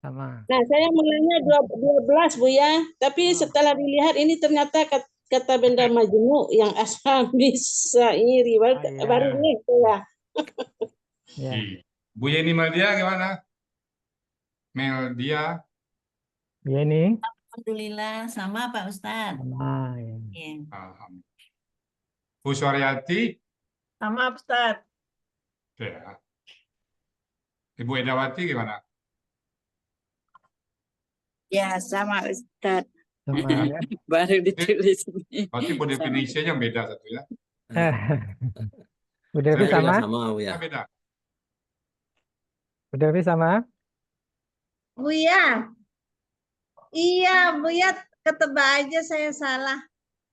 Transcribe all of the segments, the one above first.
sama. Nah, saya mulainya 12 Bu ya, tapi setelah dilihat ini ternyata kata benda majmu yang asal bisa iri baru ini ya. Ya. Bu Yeni Meldia gimana? Meldia. Ya ini. Alhamdulillah sama Pak Ustadz. Sama ya. Alhamdulillah. Bu Suaryati. Sama Ustadz. Ya. Ibu Edawati gimana? Ya, sama Ustadz. Sama ya. Baru ditulis ini. Berarti bu definisinya beda satu ya. Bu Devi sama? Ya, beda. Bu Devi sama? Buya. Iya, Buya ketebak aja saya salah.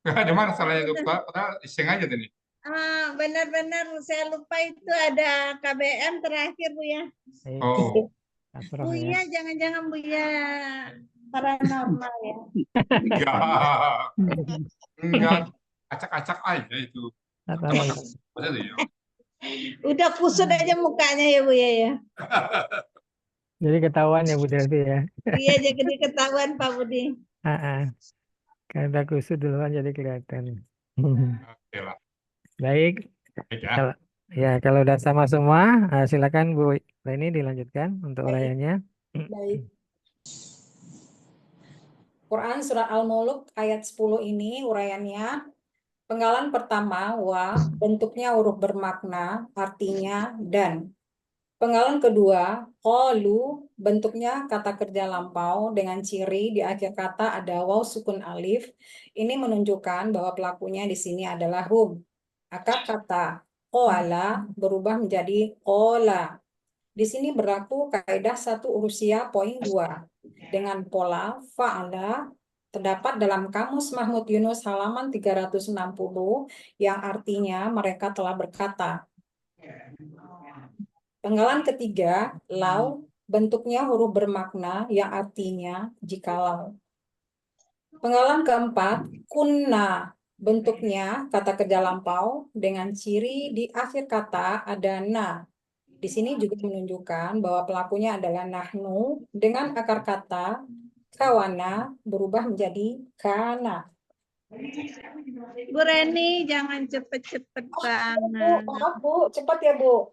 Di mana salahnya itu? Padahal iseng aja tadi. Benar-benar saya lupa itu ada KBM terakhir Buya. Oh. Buya, jangan-jangan Buya paranormal ya. Enggak. Acak-acak aja itu. Udah kusut aja mukanya ya Buya ya. Jadi ketahuan ya Bu Devi ya. Iya, jadi ketahuan Pak Budi. Karena kusut duluan jadi kelihatan. Oke lah. Baik. Ya. Kalau udah sama semua, silakan Bu Leni dilanjutkan untuk uraiannya. Baik. Quran Surat Al-Muluk ayat 10 ini uraiannya. Penggalan pertama, wa, bentuknya huruf bermakna, artinya dan. Penggalan kedua, qalu, bentuknya kata kerja lampau dengan ciri di akhir kata ada waw sukun alif. Ini menunjukkan bahwa pelakunya di sini adalah hum. Akar kata qala berubah menjadi qola. Di sini berlaku kaidah satu urusia poin 2 dengan pola fa'ala terdapat dalam Kamus Mahmud Yunus halaman 360 yang artinya mereka telah berkata. Penggalan ketiga, lau, bentuknya huruf bermakna yang artinya jikalau. Penggalan keempat, kunna, bentuknya kata kerja lampau dengan ciri di akhir kata ada na. Di sini juga menunjukkan bahwa pelakunya adalah nahnu dengan akar kata kawana berubah menjadi kana. Bu Reni, jangan cepet-cepet banget. Maaf Bu, cepat ya Bu.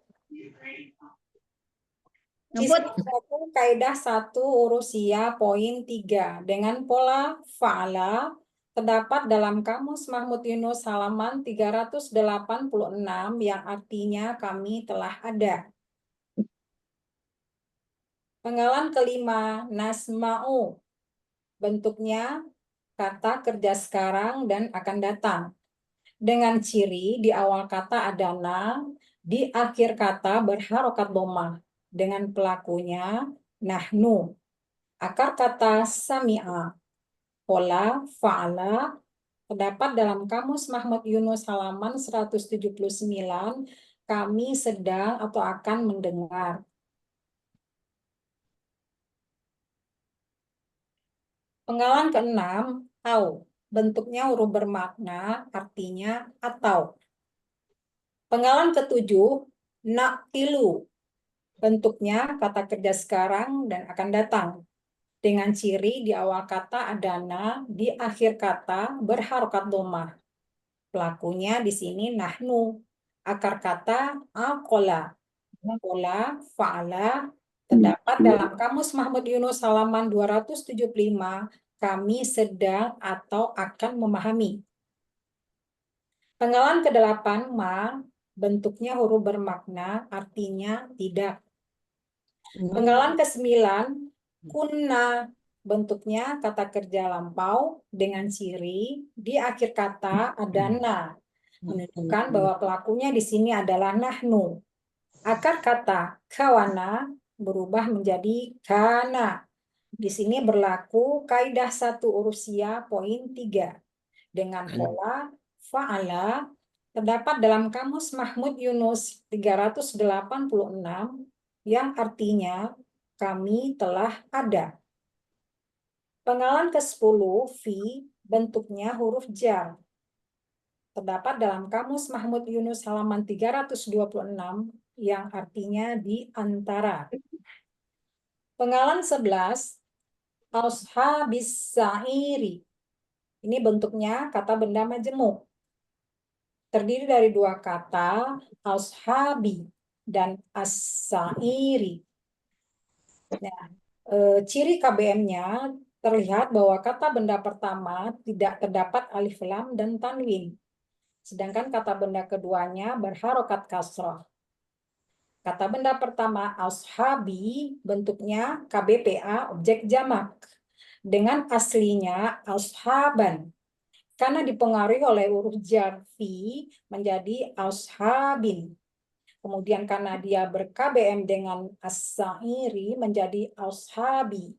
Ngebut kaidah 1 urusia poin 3 dengan pola fa'ala terdapat dalam Kamus Mahmud Yunus halaman 386 yang artinya kami telah ada. Penggalan kelima, nasma'u. Bentuknya kata kerja sekarang dan akan datang. Dengan ciri di awal kata ada na, di akhir kata berharokat dhammah. Dengan pelakunya nahnu. Akar kata sami'a, pola, fa'ala, terdapat dalam Kamus Mahmud Yunus halaman 179, kami sedang atau akan mendengar. Penggalan keenam, au. Bentuknya huruf bermakna, artinya atau. Penggalan ketujuh, naqilu. Bentuknya kata kerja sekarang dan akan datang. Dengan ciri di awal kata ada na, di akhir kata berharokat dhammah. Pelakunya di sini nahnu. Akar kata aqala. Pola, fa'ala, terdapat dalam Kamus Mahmud Yunus halaman 275, kami sedang atau akan memahami. Penggalan ke-8, ma, bentuknya huruf bermakna, artinya tidak. Penggalan ke-9, kunna, bentuknya kata kerja lampau dengan ciri di akhir kata ada na, menunjukkan bahwa pelakunya di sini adalah nahnu. Akar kata kawana berubah menjadi kana. Di sini berlaku kaidah 1 urusia poin 3 dengan pola fa'ala terdapat dalam Kamus Mahmud Yunus 386 yang artinya kami telah ada. Penggalan ke-10 fi bentuknya huruf jar. Terdapat dalam Kamus Mahmud Yunus halaman 326 yang artinya di antara. Penggalan 11, ashabis sa'iri. Ini bentuknya kata benda majemuk. Terdiri dari dua kata, ashabi dan as-sa'iri. Nah, ciri KBM-nya terlihat bahwa kata benda pertama tidak terdapat alif lam dan tanwin. Sedangkan kata benda keduanya berharokat kasrah. Kata benda pertama ashabi bentuknya KBPA objek jamak dengan aslinya ashaban karena dipengaruhi oleh huruf jar fi menjadi ashabin. Kemudian karena dia ber-KBM dengan as-sa'iri menjadi ashabi.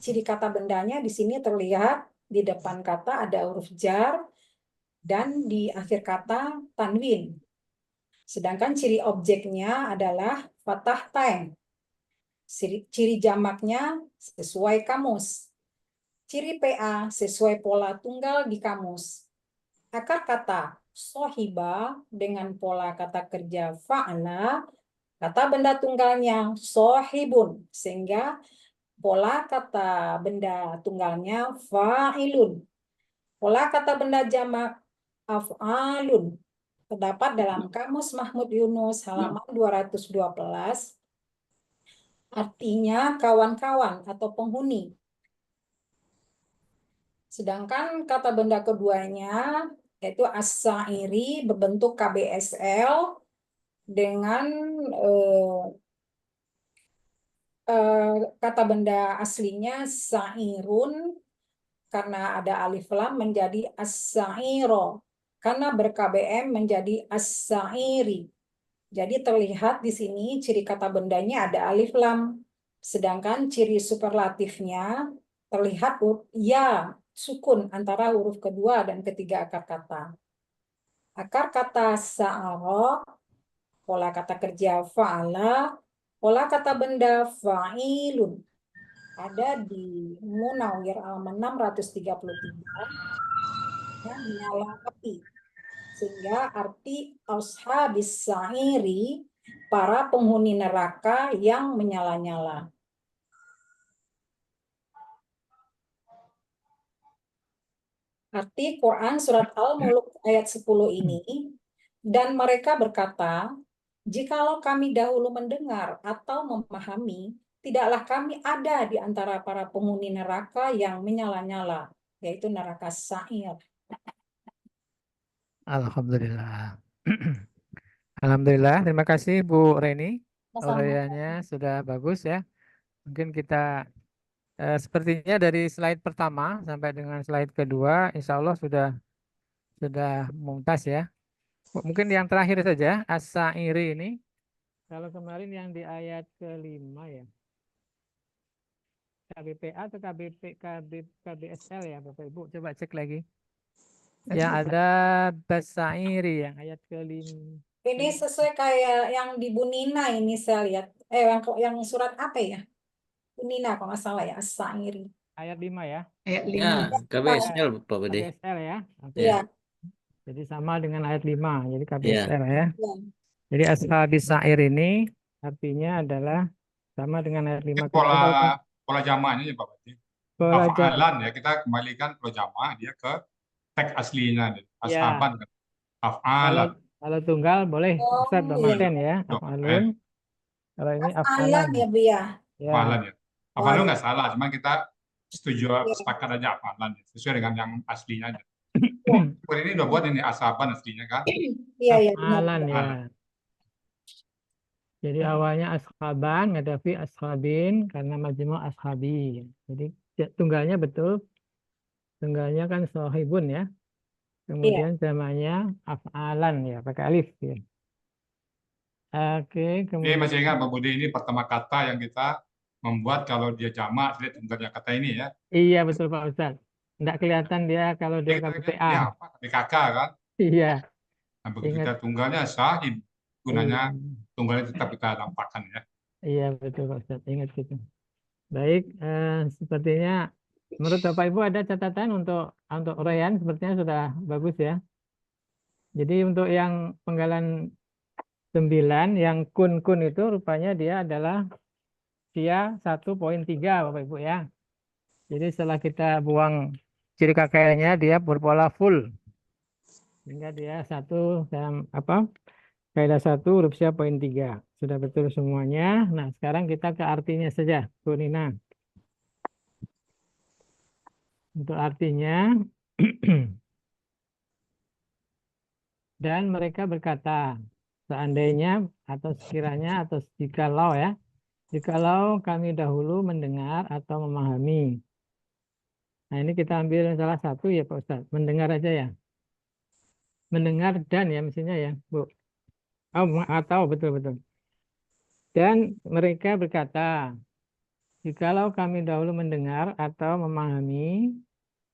Ciri kata bendanya di sini terlihat di depan kata ada huruf jar dan di akhir kata tanwin. Sedangkan ciri objeknya adalah fathah taim. Ciri jamaknya sesuai kamus. Ciri PA sesuai pola tunggal di kamus. Akar kata sohiba dengan pola kata kerja fa'ala, kata benda tunggalnya sohibun, sehingga pola kata benda tunggalnya fa'ilun. Pola kata benda jamak af'alun. Terdapat dalam Kamus Mahmud Yunus halaman 212, artinya kawan-kawan atau penghuni. Sedangkan kata benda keduanya, yaitu as-sa'iri berbentuk KBSL dengan kata benda aslinya sa'irun, karena ada alif lam menjadi as-sa'iro. Karena ber-KBM menjadi as-sa'iri. Jadi terlihat di sini ciri kata bendanya ada alif lam. Sedangkan ciri superlatifnya terlihat ya sukun antara huruf kedua dan ketiga akar kata. Akar kata sa'ara, pola kata kerja fa'ala, pola kata benda fa'ilun. Ada di Munawwir halaman 633. Menyala api, sehingga arti ashabis sa'iri para penghuni neraka yang menyala-nyala. Arti Quran surat Al-Mulk ayat 10 ini, dan mereka berkata, jikalau kami dahulu mendengar atau memahami, tidaklah kami ada di antara para penghuni neraka yang menyala-nyala, yaitu neraka sa'ir. Alhamdulillah. Alhamdulillah, terima kasih Bu Reni. Uraiannya sudah bagus ya. Mungkin kita sepertinya dari slide pertama sampai dengan slide kedua, insya Allah sudah mumtaz ya. Mungkin yang terakhir saja, as-sa'iri ini. Kalau kemarin yang di ayat ke-5 ya. KBPA atau KBSL ya Bapak Ibu, coba cek lagi. Yang ada basairi yang ayat ke-5. Ini sesuai kayak yang di Bu Nina ini saya lihat. Yang surat apa ya? Bu Nina kalau nggak salah ya, as-sa'iri. Ayat 5 ya. Ayat Ya, 5. KBSL Pak Budi. KBSL ya. Oke. Iya. Jadi sama dengan ayat 5. Jadi KBSL ya. Iya. Jadi ashabis sa'ir ini artinya adalah sama dengan ayat 5. Pola jamaknya ya Pak Budi. Pola Af'alan ya, kita kembalikan pola jamak dia ke teks aslinya. Ashaban kan. Af'alan. Kalau tunggal boleh Ustaz domaten ya. Af'alun. Kalau ini af'alan ya Bu ya. Ya. Af'alan ya. Af'alun nggak salah, cuma kita setuju sepakat aja af'alan ya. Sesuai dengan yang aslinya aja. Ini udah buat ini ashaban aslinya kan. Iya, Af'alan ya. Af'alan. Jadi awalnya ashaban, ngadafi ashabin karena majmu' ashabi. Jadi tunggalnya betul. Tunggalnya kan sohibun ya. Kemudian jamaknya af'alan ya, pakai alif ya. Oke, Ini kemudian masih ingat Pak Budi, ini pertama kata yang kita membuat kalau dia jamak, lihat tunggalnya kata ini ya. iya betul Pak Ustaz. Tidak kelihatan dia kalau dia Ini KBPA. apa? BKK kan. Iya. Nah, begitu Ingat. kita tunggalnya sahib, gunanya Iya. tunggalnya tetap kita nampakkan ya. Iya betul Pak Ustaz, ingat gitu. Baik, sepertinya menurut Bapak Ibu ada catatan untuk uraian, sepertinya sudah bagus ya. Jadi untuk yang penggalan 9, yang kun itu rupanya dia adalah usia 1,3 Bapak Ibu ya. Jadi setelah kita buang ciri KKN-nya dia berpola full. Sehingga dia kaidah 1 huruf C 0,3. Sudah betul semuanya. Nah, sekarang kita ke artinya saja, Bu Nina. Untuk artinya dan mereka berkata, seandainya atau sekiranya atau jikalau ya, jikalau kami dahulu mendengar atau memahami. Nah, ini kita ambil salah satu ya Pak Ustadz, mendengar aja ya. Mendengar dan ya mestinya ya, Bu. Atau betul-betul. Dan mereka berkata, jikalau kami dahulu mendengar atau memahami,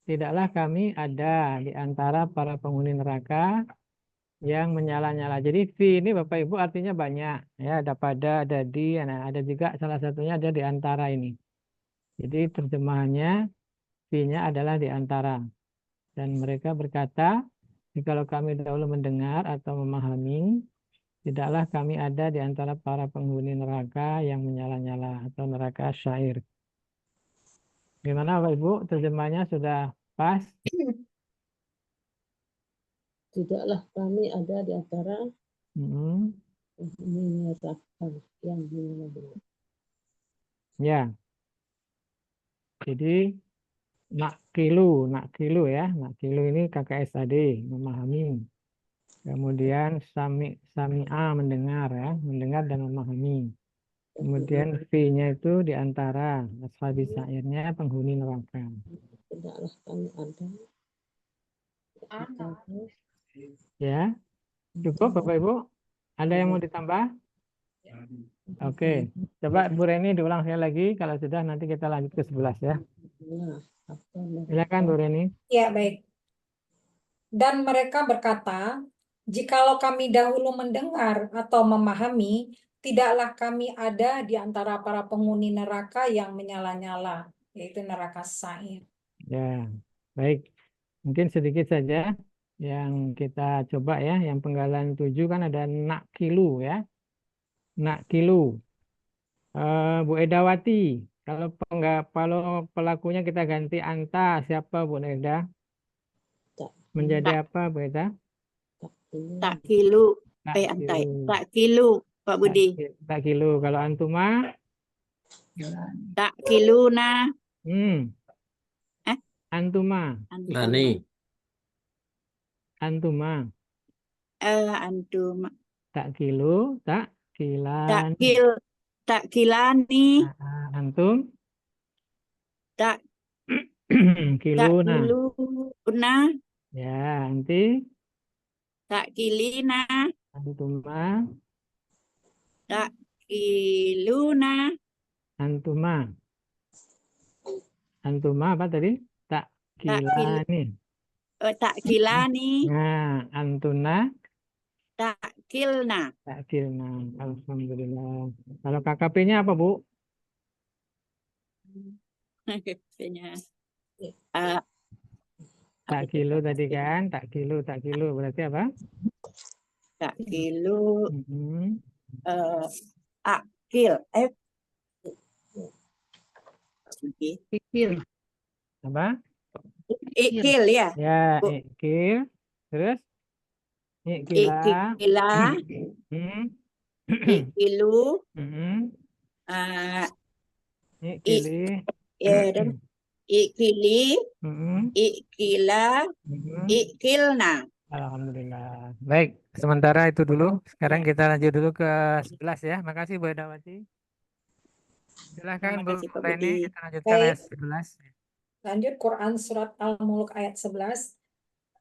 tidaklah kami ada di antara para penghuni neraka yang menyala-nyala. Jadi fi ini Bapak Ibu artinya banyak. Ya, ada pada, ada di, nah, ada juga salah satunya ada di antara ini. Jadi terjemahannya fi-nya adalah di antara. Dan mereka berkata, jikalau kami dahulu mendengar atau memahami, tidaklah kami ada di antara para penghuni neraka yang menyala-nyala atau neraka syair. Gimana Bapak Ibu? Terjemahnya sudah pas? Tidaklah kami ada di antara Hmm. menyatakan yang menyatakan. Ya. Jadi nak kilo ya. Nak kilo ini KKS tadi, memahami. Kemudian sami'a mendengar ya, mendengar dan memahami. Kemudian fi-nya itu di antara ashabi sa'irnya penghuni neraka. Tidaklah kami ada. Ya. Cukup Bapak Ibu? Ada yang mau ditambah? Oke. Coba Bu Reni diulang sekali lagi. Kalau sudah nanti kita lanjut ke 11 ya. Silakan Bu Reni. Ya, baik. Dan mereka berkata, jikalau kami dahulu mendengar atau memahami, tidaklah kami ada di antara para penghuni neraka yang menyala-nyala, yaitu neraka sa'ir. Ya, baik. Mungkin sedikit saja yang kita coba ya. Yang penggalan 7 kan ada nak kilu ya. Nak kilu. Bu Edawati. Kalau pelakunya kita ganti anta, siapa Bu Eda? Menjadi apa Bu Eda? Tak kilu. Tak Antai. kilu. Tak kilu, Pak Budi. Tak kilu. Kalau antuma? Tak kilu na. Antuma. Nani. Antuma. Antum. Tak kilu. Tak Tak kilan. tak kilani. Antum? Tak Kiluna. kiluna. Ya, nanti Tak kilina. antuma. Tak kiluna. Antuma. Antuma apa tadi? Tak kilani. Tak kilani. Nah, antuna. Tak kilna. Tak kilna. Alhamdulillah. Kalau KKP-nya apa Bu? Kayaknya. Tak kilo tadi kan? Tak kilo. Berarti apa? Tak kilu. Mhm. Akil. Pikir. Apa? Ikil ya. Ya, ikil. Terus? Ikila. Ikila. Ikilu. Ikili. Dan ikili. Ikila. Ikilna. Alhamdulillah. Baik, sementara itu dulu. Sekarang kita lanjut dulu ke 11 ya. Makasih Bu Edawati. Silahkan Terima Bu kasih, Pak Reni, Budi. kita lanjutkan Baik. ayat 11. Lanjut Quran Surat Al-Mulk ayat 11.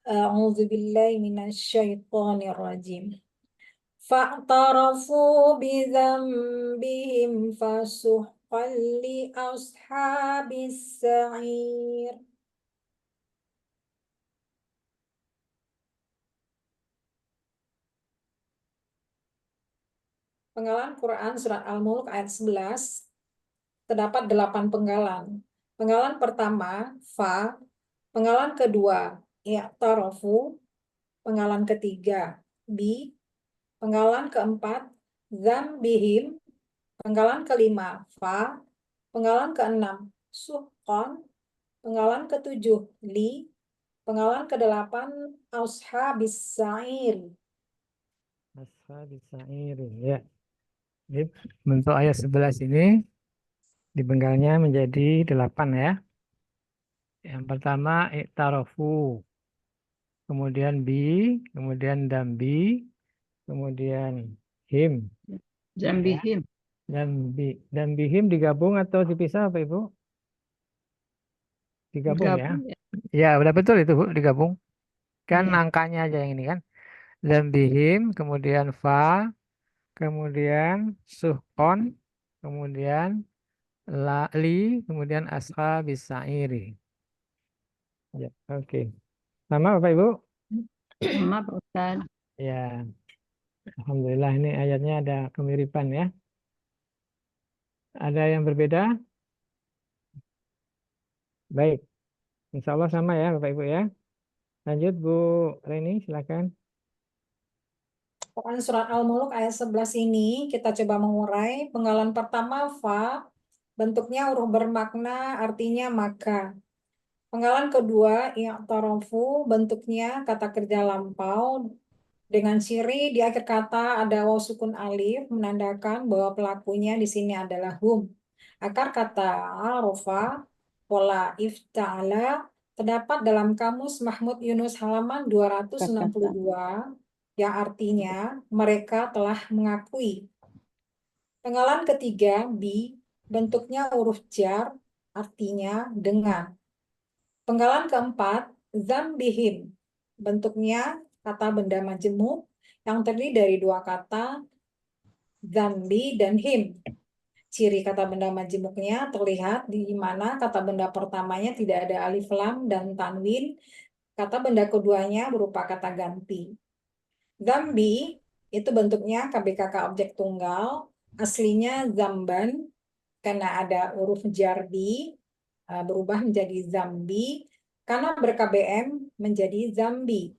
A'udzubillahi minasyaitonirrajim. Fa'tarafu bidzambihim fasuhqan li ashabis sa'ir. Penggalan Quran Surat Al-Mulk ayat 11. Terdapat 8 penggalan. Penggalan pertama, fa. Penggalan kedua, i'tarafu. Penggalan ketiga, bi. Penggalan keempat, dzambihim. Penggalan kelima, fa. Penggalan keenam, suhqan. Penggalan ketujuh, li. Penggalan kedelapan, ashabis sa'ir. Ashabis sa'ir. Ya. Jadi, bentuk ayat 11 ini dipenggalnya menjadi 8 ya. Yang pertama i'tarafu, kemudian bi, kemudian dambi, kemudian him. Jambihim. Dan bihim digabung atau dipisah apa Ibu? Digabung ya. Gabung ya. Ya, udah betul itu Bu, digabung. Kan Iya. angkanya aja yang ini kan. Dan bihim, kemudian fa, kemudian suhqon, kemudian li, kemudian ashabis sa'iri. Ya, oke. Sama Bapak Ibu? Sama Pak Ustaz. Ya, alhamdulillah ini ayatnya ada kemiripan ya. Ada yang berbeda? Baik. Insya Allah sama ya Bapak Ibu ya. Lanjut Bu Reni, silakan. Quran surat Al-Muluk ayat 11 ini kita coba mengurai. Penggalan pertama fa, bentuknya huruf bermakna artinya maka. Penggalan kedua i'tarafu, bentuknya kata kerja lampau dengan ciri di akhir kata ada waw sukun alif menandakan bahwa pelakunya di sini adalah hum. Akar kata arofa, pola ifta'ala terdapat dalam kamus Mahmud Yunus halaman 262 yang artinya mereka telah mengakui. Penggalan ketiga, bi, bentuknya huruf jar, artinya dengan. Penggalan keempat, zambihim, bentuknya kata benda majemuk yang terdiri dari dua kata, zambi dan him. Ciri kata benda majemuknya terlihat di mana kata benda pertamanya tidak ada alif lam dan tanwin, kata benda keduanya berupa kata ganti. Zambi itu bentuknya KBKK objek tunggal, aslinya zamban karena ada huruf jarbi berubah menjadi zambi, karena ber-KBM menjadi zambi.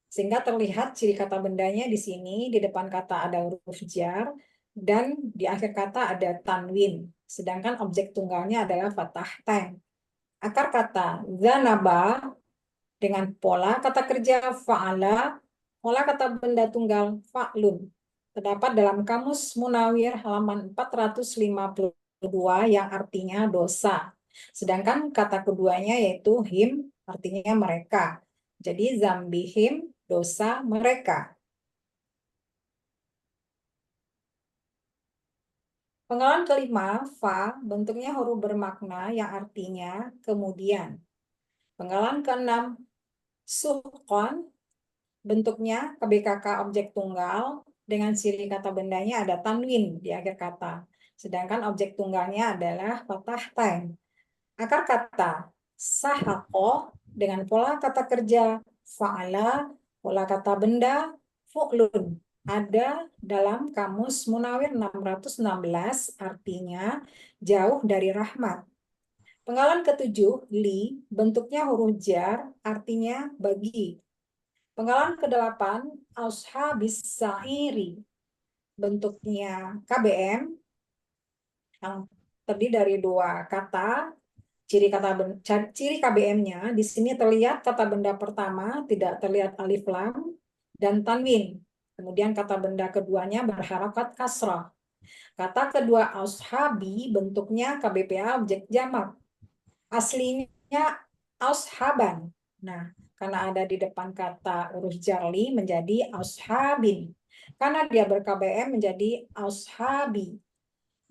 Sehingga terlihat ciri kata bendanya di sini, di depan kata ada huruf jar, dan di akhir kata ada tanwin. Sedangkan objek tunggalnya adalah fathah teng. Akar kata zanaba dengan pola kata kerja fa'ala, pola kata benda tunggal fa'lun. Terdapat dalam kamus Munawir halaman 452 yang artinya dosa. Sedangkan kata keduanya yaitu him, artinya mereka. Jadi zambihim, dosa mereka. Penggalan kelima, fa, bentuknya huruf bermakna yang artinya kemudian. Penggalan keenam, suhqan, bentuknya KBKK objek tunggal dengan ciri kata bendanya ada tanwin di akhir kata. Sedangkan objek tunggalnya adalah fathah teng. Akar kata sahaqo dengan pola kata kerja fa'ala, pola kata benda fu'lun. Ada dalam kamus Munawir 616 artinya jauh dari rahmat. Penggalan ketujuh, li, bentuknya huruf jar artinya bagi. Penggalan ke-8, ashabis sa'iri, bentuknya KBM yang terdiri dari dua kata. Ciri KBM-nya di sini terlihat kata benda pertama tidak terlihat alif lam dan tanwin. Kemudian kata benda keduanya berharakat kasrah. Kata kedua ashabi bentuknya KBPA objek jamak. Aslinya ashaban. Nah, karena ada di depan kata huruf jarli menjadi ashabin. Karena dia ber-KBM menjadi ashabi.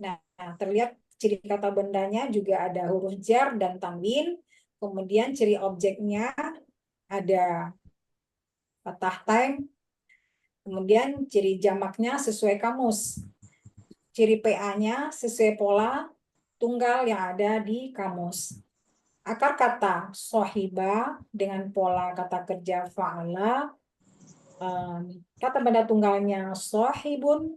Nah, terlihat ciri kata bendanya juga ada huruf jar dan tanwin. Kemudian ciri objeknya ada fathah teng. Kemudian ciri jamaknya sesuai kamus. Ciri PA-nya sesuai pola tunggal yang ada di kamus. Akar kata sohiba dengan pola kata kerja fa'ala. Kata benda tunggalnya sohibun.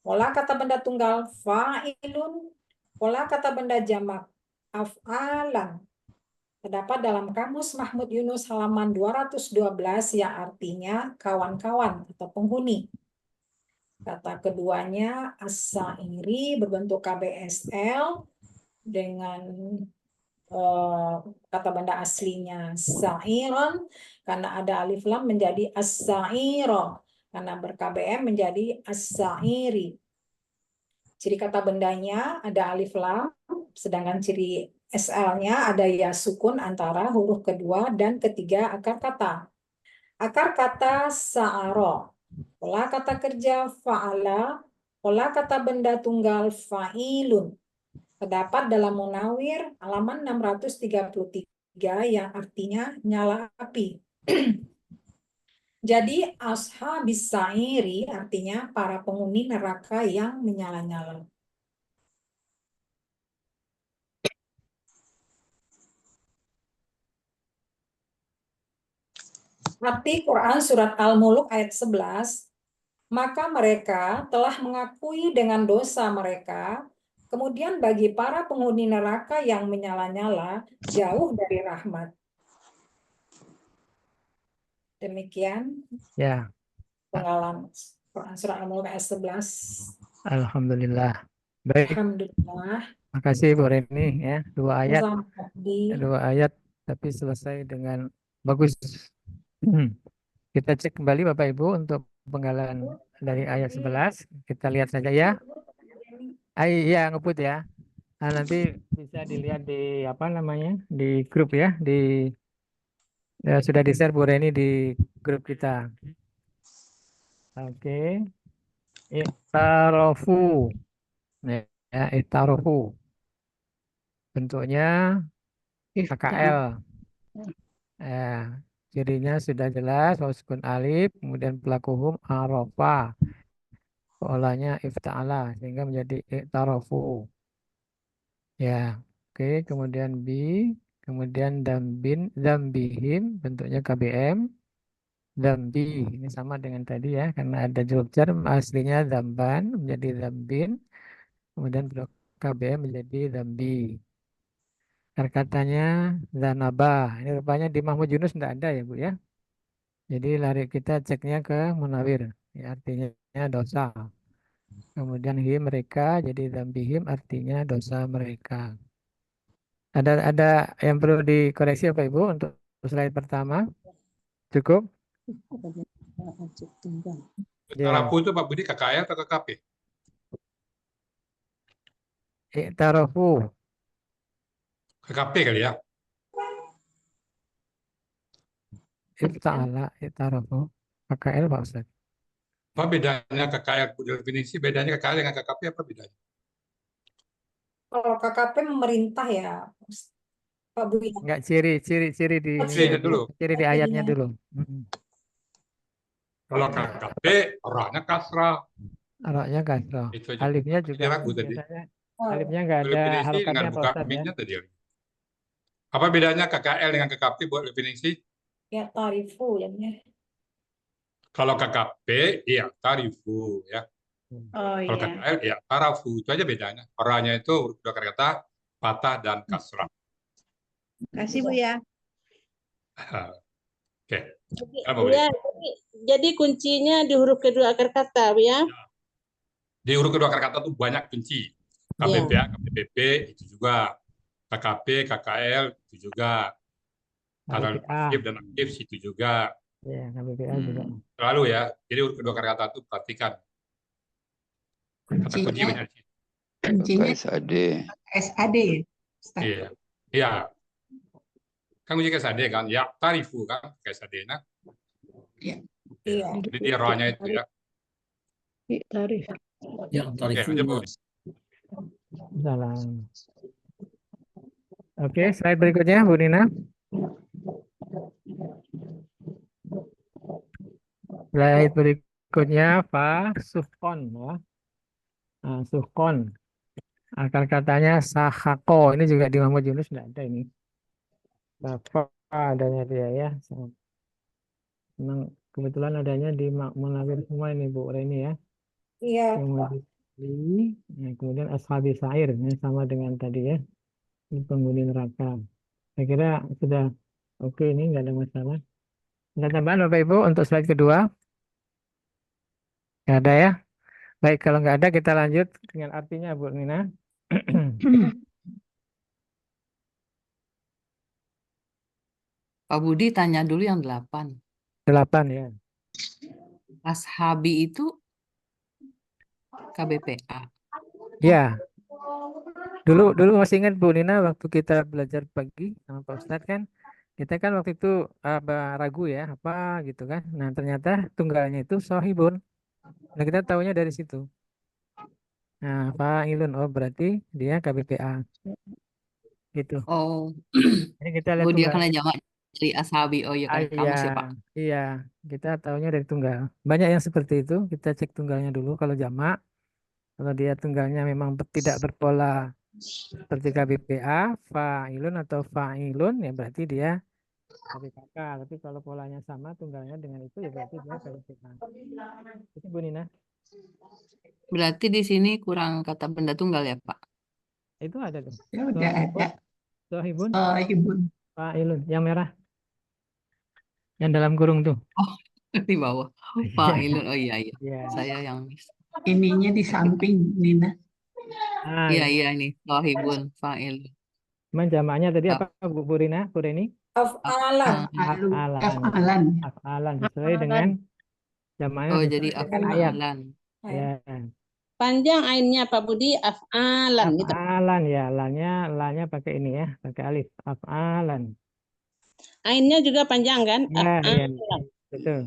Pola kata benda tunggal fa'ilun. Pola kata benda jamak af'alan. Terdapat dalam kamus Mahmud Yunus halaman 212 yang artinya kawan-kawan atau penghuni. Kata keduanya as-sa'iri berbentuk KBSL dengan kata benda aslinya sa'iron, karena ada alif lam menjadi as-sa'iro, karena ber-KBM menjadi as-sa'iri. Ciri kata bendanya ada alif lam, sedangkan ciri SL-nya ada ya sukun antara huruf kedua dan ketiga akar kata. Akar kata sa'aro, pola kata kerja fa'ala, pola kata benda tunggal fa'ilun. Terdapat dalam Munawir halaman 633 yang artinya nyala api. Jadi ashabis sa'iri artinya para penghuni neraka yang menyala-nyala. Arti Quran surat Al-Muluk ayat 11, maka mereka telah mengakui dengan dosa mereka, kemudian bagi para penghuni neraka yang menyala-nyala jauh dari rahmat. Demikian Ya, penggalan Quran surat Al-Muluk ayat 11. alhamdulillah. Baik, Alhamdulillah. makasih Bu Reni ya. Selamat di Dua ayat tapi selesai dengan bagus. Kita cek kembali Bapak Ibu untuk penggalan dari ayat 11. Kita lihat saja ya. Iya, ngebut ya. Nah, nanti bisa dilihat di apa namanya? Di grup ya, sudah di-share Bu Reni di grup kita. Oke. Iktarofu. Ya, iktarofu. Bentuknya KKL. Ya, cirinya sudah jelas, sukun alif, kemudian pelaku arafah. Polanya ifta'ala sehingga menjadi iktarafu. Ya, oke, kemudian kemudian dambihim bentuknya KBM. Dambi ini sama dengan tadi ya, karena ada job verb aslinya damban menjadi dambin, kemudian KBM menjadi dambi. Katanya zanaba. Ini rupanya di Mahmud Yunus tidak ada ya Bu ya. Jadi lari kita ceknya ke Munawir. Ya, artinya dosa. Kemudian mereka jadi dambihim artinya dosa mereka. Ada yang perlu dikoreksi Bapak Ibu untuk slide pertama? Cukup? Tarafu itu Pak Budi KKL atau KKP? Iktarafu. KKP kali ya. Ifta'ala, iktarafu. KKL Pak Ustaz. Apa bedanya KKL definisi? Bedanya KKL dengan KKP apa bedanya? Kalau KKP memerintah ya, Pak Budi. Enggak, ciri di Cirinya dulu. ciri di ayatnya dulu. Kalau KKP orangnya kasrah. Aroknya kasroh. Itu aja. Alifnya juga Ragu tadi. biasanya alifnya enggak ada Definisi dengan harokatnya Pak buka Ustaz ya. minnya tadi. Apa bedanya KKL dengan KKP buat definisi? Ya tarifu ya. Kalau KKP ya tarifu ya. Oh Kalau iya. KKL ya tarafu, itu aja bedanya. Orangnya itu huruf dua kata patah dan kasrah. Kasih Bu ya. Oke. Ya, jadi kuncinya di huruf kedua akar kata, ya. Di huruf kedua akar kata itu banyak kunci. KBPA, KBPP itu juga. KKP, KKL itu juga. Kanal pasif dan aktif itu juga. Ya, KBPA juga. Selalu ya. Jadi huruf kedua akar kata itu perhatikan. Kata kunci banyak. Kuncinya SAD. SAD. Iya. Iya. Kan kunci SAD kan? Ya, tarifu kan SAD-nya. Iya. Iya. Jadi dia rohnya itu ya. Tarif. Ya, tarifu. Oke, aja, Bu. Salam. Oke, slide berikutnya Bu Nina. Slide berikutnya Pak Sufkon ya. Nah, Sufkon. Akar katanya sahako. Ini juga di Muhammad Yunus tidak ada ini. Bapak adanya dia ya. Memang kebetulan adanya di Munawir semua ini Bu Reni ya. Iya. Kemudian ashabi sa'ir ini sama dengan tadi ya. Ini penghuni neraka. Saya kira sudah oke, ini nggak ada masalah. Ada tambahan Bapak Ibu untuk slide kedua? Nggak ada ya? Baik, kalau nggak ada kita lanjut dengan artinya Bu Nina. Pak Budi tanya dulu yang 8. 8 ya. Ashabi itu KBPA. Ya, dulu masih ingat Bu Nina waktu kita belajar pagi sama Pak Ustadz kan, kita kan waktu itu ragu ya apa gitu kan. Nah ternyata tunggalnya itu sohibun. Nah kita tahunya dari situ. Nah fa'ilun, oh berarti dia KBPA gitu. Oh, Jadi kita lihat oh dia tunggal. karena jamak dari ashabi. Oh iya, kayak Iya, kamus ya Pak. iya, kita tahunya dari tunggal. Banyak yang seperti itu. Kita cek tunggalnya dulu kalau jamak. Kalau dia tunggalnya memang tidak berpola seperti KBPA, fa'ilun atau fa'ilun, ya berarti dia KBKK. Tapi kalau polanya sama tunggalnya dengan itu, ya berarti dia KBPA. Itu Bu Nina. Berarti di sini kurang kata benda tunggal ya Pak? Itu ada tuh. Ya udah ada. Sohibun, Sohibun. fa'ilun. Yang merah. Yang dalam kurung tuh. Oh, di bawah. Fa'ilun. Oh iya, iya. Iya. Saya yang Ininya di samping, Nina. Ah, iya, iya. iya ini. Sohibun, fa'il. Cuman jamaknya tadi apa Bu Rina? Bu Reni? Af'alan. Af'alan. Af'alan sesuai dengan jamaknya Oh, sesuai jadi dengan ayat. af'alan. Ya. Panjang ainnya Pak Budi, af'alan gitu. Af'alan ya, lanya pakai ini ya, pakai alif. Af'alan. Ainnya juga panjang kan? Ya, iya, Af'alan. betul.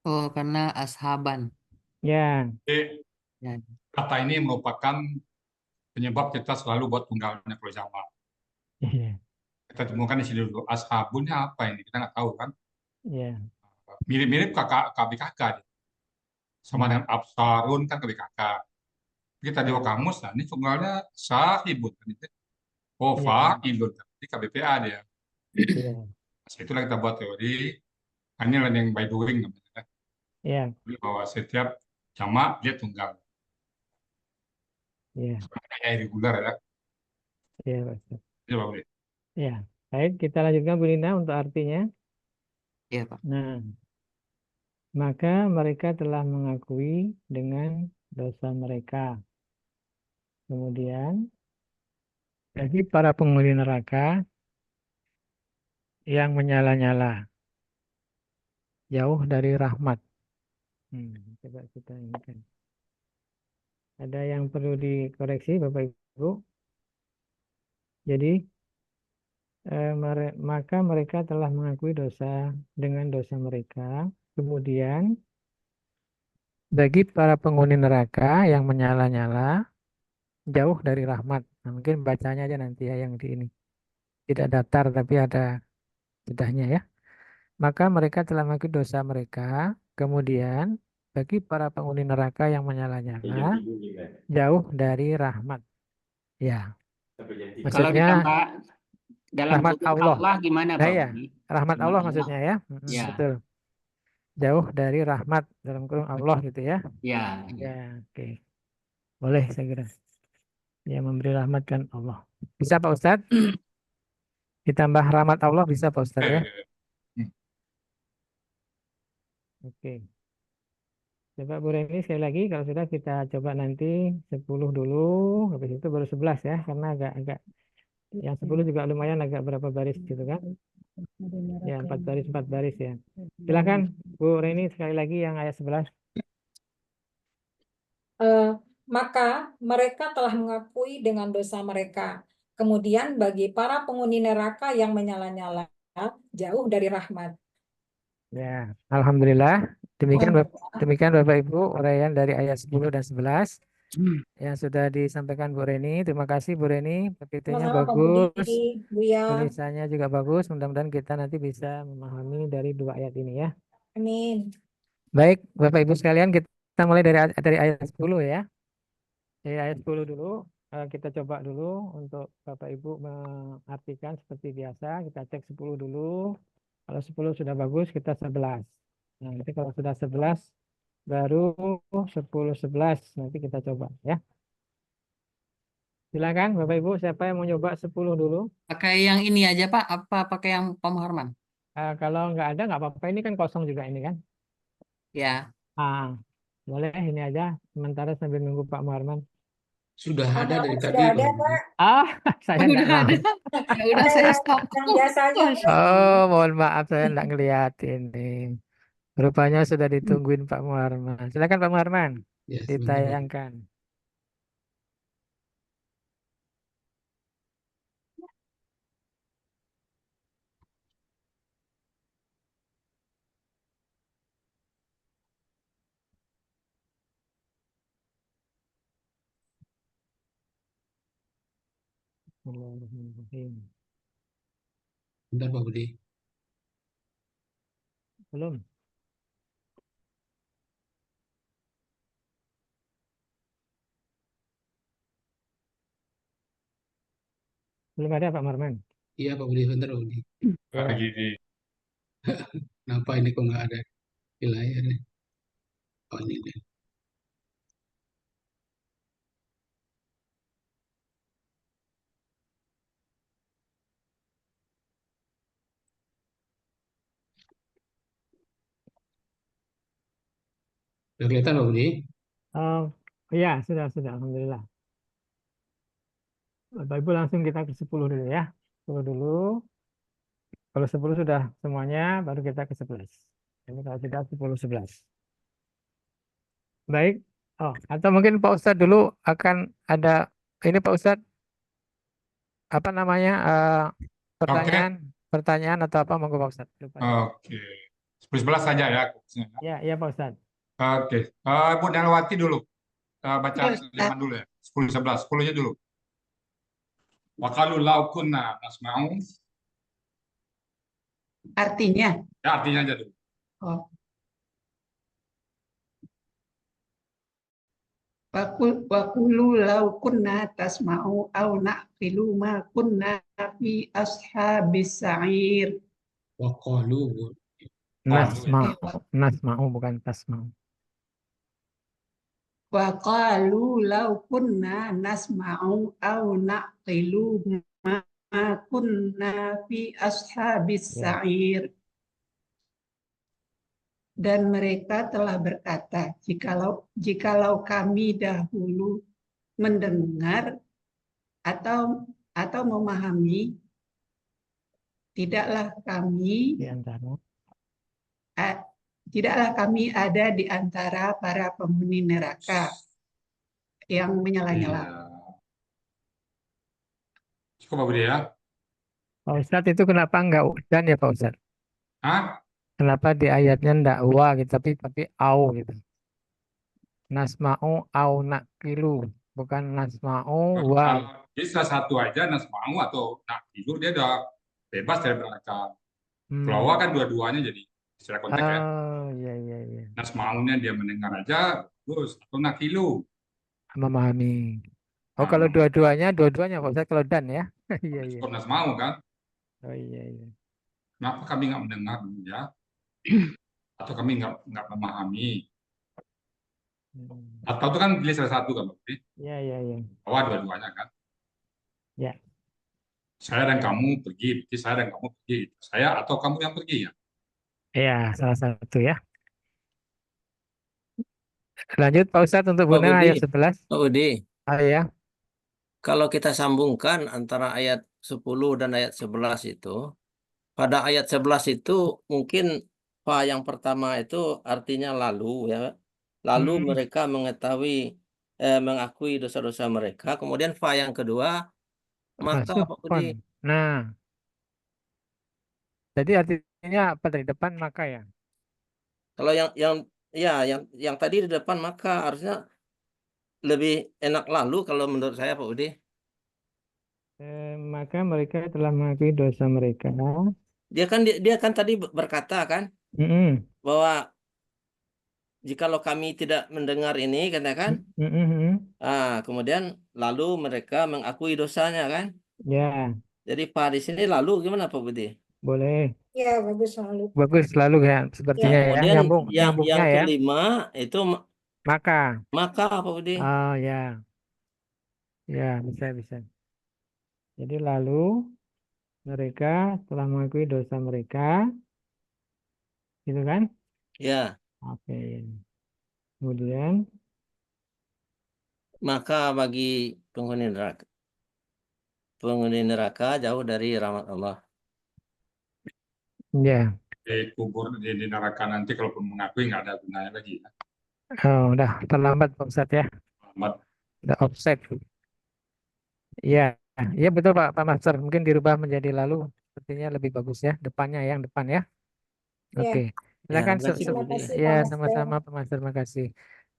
Oh, karena ashaban. Ya, Jadi, Ya. kata ini merupakan penyebab kita selalu buat tunggalnya kalau jamak. iya, Kita temukan di sini dulu. Ashabunnya apa ini? Kita nggak tahu kan. iya, Mirip-mirip KBKK. Sama dengan absarun kan KBKK. Kita di kamus, nah ini tunggalnya sahibun. Oh, Iya. fa'ilun. Jadi KBPA dia. iya, Nah, itulah kita buat teori. Nah, ini yang by doing namanya. iya, Bahwa setiap jamak dia tunggal. iya, Sebenarnya irregular ya. iya, betul. Itu Pak Budi. Ya, baik, kita lanjutkan Bu Lina untuk artinya. Iya, Pak. Nah, maka mereka telah mengakui dengan dosa mereka. Kemudian, bagi para penghuni neraka yang menyala-nyala, jauh dari rahmat. Coba kita ingatkan. Ada yang perlu dikoreksi, Bapak Ibu. Jadi, maka mereka telah mengakui dosa dengan dosa mereka. Kemudian, bagi para penghuni neraka yang menyala-nyala, jauh dari rahmat. Nah, mungkin bacanya aja nanti ya yang di ini. Tidak datar tapi ada jedahnya ya. Maka mereka telah mengakui dosa mereka. Kemudian bagi para penghuni neraka yang menyala-nyala, jauh dari rahmat. Ya. Kalau Maksudnya ditambah dalam rahmat kutub Allah. Allah gimana Nah, Pak ya, Budi? rahmat Rahmat Allah Allah. maksudnya ya. Ya. Betul. Jauh dari rahmat dalam kurung Allah gitu ya. Ya. Ya, oke. Boleh saya kira. Yang memberi rahmat kan Allah. Bisa Pak Ustadz? Ditambah rahmat Allah bisa Pak Ustadz ya? Oke. Coba Bu Reni sekali lagi kalau sudah kita coba nanti 10 dulu, habis itu baru 11 ya, karena agak yang 10 juga lumayan agak berapa baris gitu kan? Ya, 4 baris ya. Silakan Bu Reni sekali lagi yang ayat 11. Maka mereka telah mengakui dengan dosa mereka. Kemudian bagi para penghuni neraka yang menyala-nyala, jauh dari rahmat. Ya, alhamdulillah. Demikian Bapak Ibu uraian dari ayat 10 dan 11 yang sudah disampaikan Bu Reni. Terima kasih Bu Reni, PPT-nya Sama-sama Pak bagus, Budi, Buya. tulisannya juga bagus. Mudah-mudahan kita nanti bisa memahami dari 2 ayat ini ya. Amin. Baik, Bapak Ibu sekalian, kita mulai dari ayat 10 ya. Dari ayat 10 dulu, kita coba dulu untuk Bapak Ibu mengartikan seperti biasa. Kita cek 10 dulu. Kalau 10 sudah bagus, kita 11. Nah, nanti kalau sudah 11, baru 10-11. Nanti kita coba ya. Silakan Bapak Ibu, siapa yang mau nyoba 10 dulu? Pakai yang ini aja Pak, apa pakai yang Pak Muharman? Kalau nggak ada, nggak apa-apa. Ini kan kosong juga ini kan. Ya. Boleh ini aja sementara sambil nunggu Pak Muharman. Sudah Pak ada dari Muhammad tadi, sudah ada, Pak Budi. Ah, saya Udah enggak ada. nahu. Ya udah Ada saya stop. yang jasanya Masya Pak. Oh, Allah. mohon maaf saya enggak ngeliatin nih. Rupanya sudah ditungguin Pak Muharman. Silakan Pak Muharman, Ya, sebentar, Pak Budi. ditayangkan. Bismillahirrahmanirrahim. Bentar, Pak Budi. Belum. Belum ada Pak Muharman. Iya, Pak Budi, bentar, Pak Budi. Ya. Lagi di Kenapa ini kok nggak ada di layar nih? Oh, ini deh. Udah kelihatan, Pak Budi? Oh, iya, sudah, Alhamdulillah. Bapak Ibu langsung kita ke 10 dulu ya. 10 dulu. Kalau 10 sudah semuanya, baru kita ke 11. Ini kalau sudah 10, 11. Baik. Oh, atau mungkin Pak Ustadz dulu akan ada, ini Pak Ustadz, apa namanya, Oke, pertanyaan atau apa, monggo Pak Ustadz. Lupa. oke. 11 saja ya. Ya, Pak Ustadz. Oke, Bu Nelwati dulu. Baca Ya, Ustaz. terjemahan dulu ya. 10, 11. 10-nya dulu. Wa qalu law kunna nasma'u. Artinya, Ya, artinya aja dulu. oh, wakulu lau kunna tasma'u au na'qilu ma kunna fi ashabis sa'ir. Wa qalu. Nasma'u bukan tasma'u. Wa qalu lau kunna nasma'u au na'qilu ma kunna fi ashabis Ya. sa'ir. Dan mereka telah berkata, jikalau kami dahulu mendengar atau memahami, tidaklah Di antara. kami ada di antara para penghuni neraka yang menyala-nyala. Iya. Cukup Pak Budi ya. Pak Ustadz itu kenapa enggak udan ya Pak Ustadz? Hah? Kenapa di ayatnya enggak wa gitu, tapi au gitu. Nasma'u au naqilu, bukan nasma'u wa. Kalau bisa satu aja nasma'u atau naqilu dia udah bebas dari belakang. Kalau wa kan dua-duanya jadi istilah konteks ya. Oh, iya. Nasma'unya dia mendengar aja, terus atau naqilu. Memahami. Oh, Nah, kalau dua-duanya Pak Ustadz, kalau dan ya. Iya. cukup nasma'u kan. Oh, iya. Kenapa kami nggak mendengar ya? Atau kami nggak memahami? Atau itu kan pilih salah satu kan Pak Budi? Iya. Bahwa dua-duanya kan. Ya. Saya dan kamu pergi, berarti saya dan kamu pergi. Saya atau kamu yang pergi ya? Iya, salah satu ya. Lanjut Pak Ustadz untuk Pak Bunda Budi, ayat 11. Pak Budi, Ya. kalau kita sambungkan antara ayat 10 dan ayat 11 itu, pada ayat 11 itu mungkin fa yang pertama itu artinya lalu ya. Lalu mereka mengakui dosa-dosa mereka. Kemudian fa yang kedua maka Pak Budi. Nah, jadi artinya apa dari depan maka ya? Kalau yang tadi di depan maka harusnya lebih enak lalu kalau menurut saya Pak Budi. Maka mereka telah mengakui dosa mereka. Dia kan tadi berkata kan bahwa jikalau kami tidak mendengar ini katakan, kemudian lalu mereka mengakui dosanya kan? Ya. Jadi Pak di sini lalu gimana Pak Budi? Boleh. Ya, bagus selalu. Bagus selalu ya sepertinya ya. Kemudian Nyambungnya yang ya. kelima itu Maka Pak Budi. Oh ya. Ya, bisa. Jadi lalu mereka telah mengakui dosa mereka. Gitu kan? Ya. Oke. Kemudian maka bagi penghuni neraka jauh dari rahmat Allah. ya, Kubur di neraka nanti kalaupun mengakui nggak ada gunanya lagi. oh, udah terlambat Pak Ustadz ya, Selamat. udah offset. Iya, iya betul Pak Master. Mungkin dirubah menjadi lalu, sepertinya lebih bagus ya, depannya yang depan ya. Ya, Oke, Ya, silakan. terima kasih terima Bu Budi. kasih Pak Ya, Master. sama-sama Pak Master, terima kasih.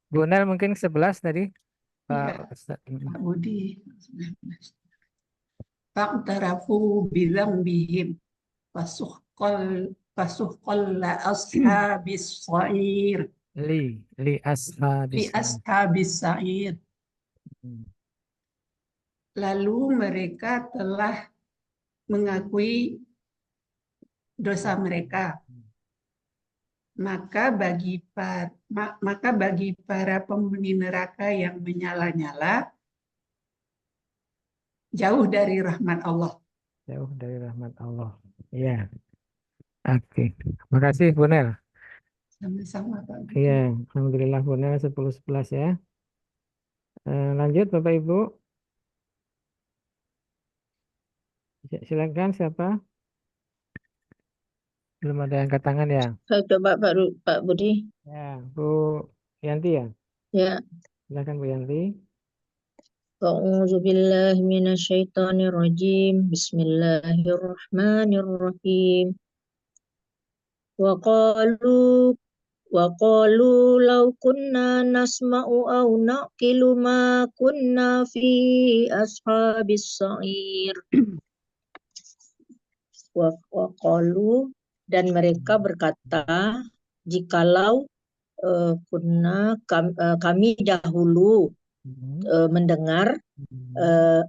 Bu Nel mungkin 11 tadi, Iya, Pak Ustadz. Pak Budi. Fa'tarafu bidzambihim fasuhqal la ashabis sa'ir. Li ashabis. Li ashabis sa'ir. Lalu mereka telah mengakui dosa mereka. Maka bagi para penghuni neraka yang menyala-nyala jauh dari rahmat Allah. Jauh dari rahmat Allah. Iya. Oke. Makasih Bu Nel. Sama-sama Pak. Iya, alhamdulillah Bu Nel 10-11 ya. Lanjut Bapak Ibu. Silakan siapa? Belum ada yang angkat tangan ya? Saya coba Pak Budi. Ya, Bu Yanti ya. Ya. Silakan Bu Yanti. A'udzu billahi minasyaitonir rajim. Bismillahirrahmanirrahim. Wa qalu law kunna nasma'u aw naqilu ma kunna fi ashabis sa'ir. Wa qalu, dan mereka berkata, jikalau kami dahulu mendengar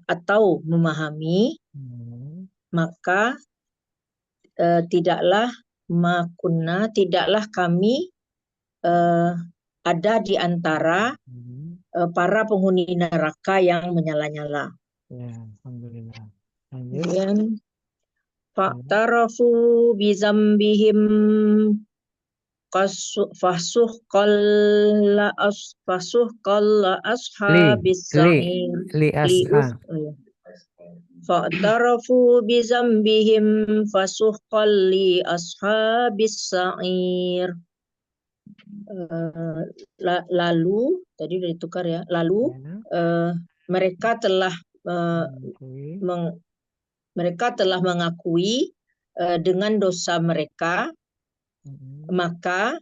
atau memahami, maka tidaklah kami ada di antara para penghuni neraka yang menyala-nyala. Ya, alhamdulillah. Lanjut. Kemudian fa'tarafu bizambihim fasuhqal ashabis sa'ir. Fa'tarafu bizambihim fasuhqal li ashabis sa'ir. Lalu tadi udah ditukar ya. Lalu mereka telah mengakui dengan dosa mereka, maka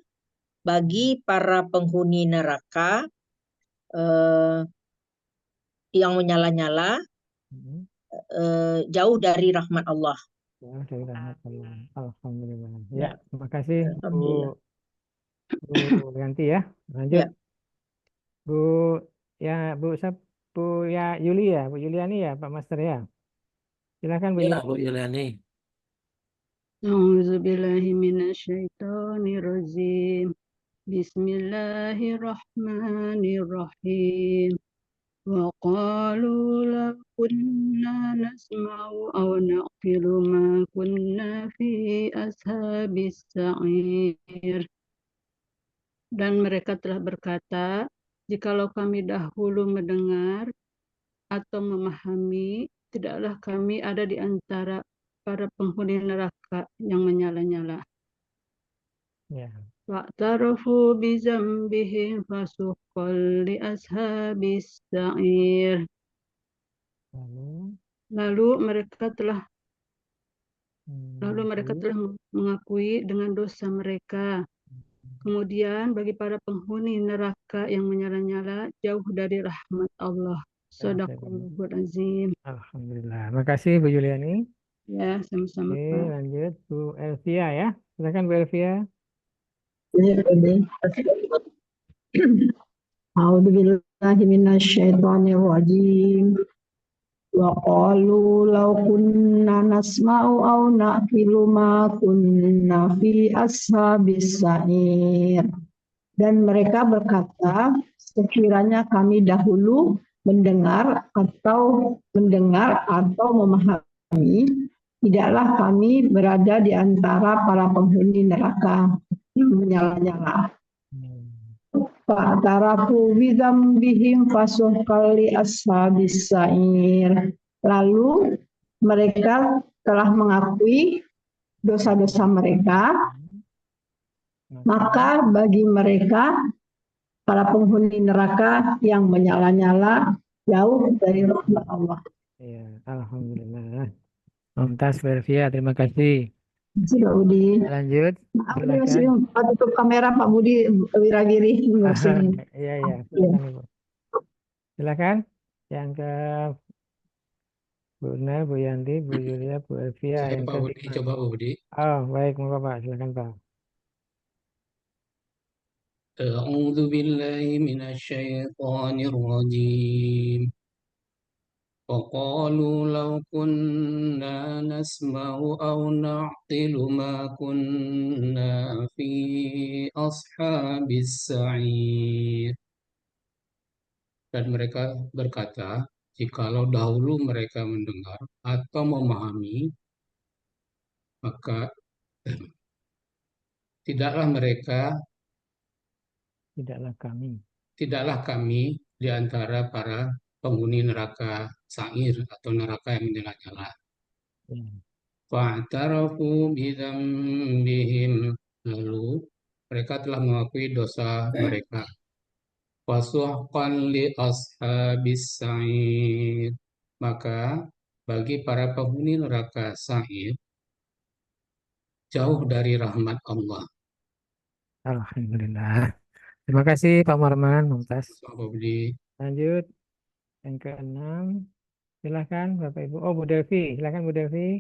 bagi para penghuni neraka yang menyala-nyala jauh dari rahmat Allah. Jauh dari rahmat Allah. Alhamdulillah. Ya, terima kasih Bu Yanti ya. Lanjut. Ya. Bu Yuli ya, Bu Yuliani ya, Pak Master ya. Silakan Bu Ya, Bu Yuliani. A'udzubillahi minasyaitonirrajim. Bismillahirrahmanirrahim. Wa qalu la kunna nasma'u aw naqilu ma kunna fi ashabis sa'ir. Dan mereka telah berkata, jikalau kami dahulu mendengar atau memahami, tidaklah kami ada di antara para penghuni neraka yang menyala-nyala. Ya. Wa'tarafu bizambihim fasuhqal li ashabis sa'ir. Lalu mereka telah mengakui dengan dosa mereka. Kemudian bagi para penghuni neraka yang menyala-nyala jauh dari rahmat Allah. Shadaqallahul azim. Alhamdulillah. Makasih Bu Yuliani. Ya, sama-sama. Oke, lanjut Bu Elvia ya. Silakan Bu Elvia. A'udzubillahi minasyaitonirrajim. Wa qalu law kunna nasma'u aw naqilu ma kunna fi ashabis sa'ir. Dan mereka berkata, sekiranya kami dahulu mendengar atau memahami, tidaklah kami berada di antara para penghuni neraka yang menyala-nyala. Fa'tarafu bidzambihim fasuhqal li ashabis sa'ir. Lalu mereka telah mengakui dosa-dosa mereka, maka bagi mereka para penghuni neraka yang menyala-nyala jauh dari rahmat Allah. Ya, alhamdulillah. Mumtaz Vervia, terima kasih. Pak Budi. Lanjut, Maaf, silakan. Pak tutup kamera Pak Budi Wiragiri. Iya, silakan Ibu. Silakan. Yang ke Bu Nur, Bu Yanti, Bu Yulia, Bu Elvia, Saya yang Pak Budi, kelima. coba Pak Budi. Oh, baik, monggo Pak, silakan Pak. A'udzu billahi minasyaitonir rajim. وقالوا لو كنا نسمع أو نعقل ما كنا في أصحاب السعير. Dan mereka berkata, jikalau dahulu mereka mendengar atau memahami, maka tidaklah kami di antara para penghuni neraka Sa'ir atau neraka yang menyala-nyala. Fa'tarafu bidzambihim, lalu mereka telah mengakui dosa mereka. Fasuhqan li ashabis sa'ir, maka bagi para penghuni neraka Sa'ir jauh dari rahmat Allah. Alhamdulillah. Terima kasih Pak Marman, Mumtaz. Pak Budi. Lanjut, yang keenam. Silakan Bapak Ibu. Oh, Bu Devi, silakan Bu Devi.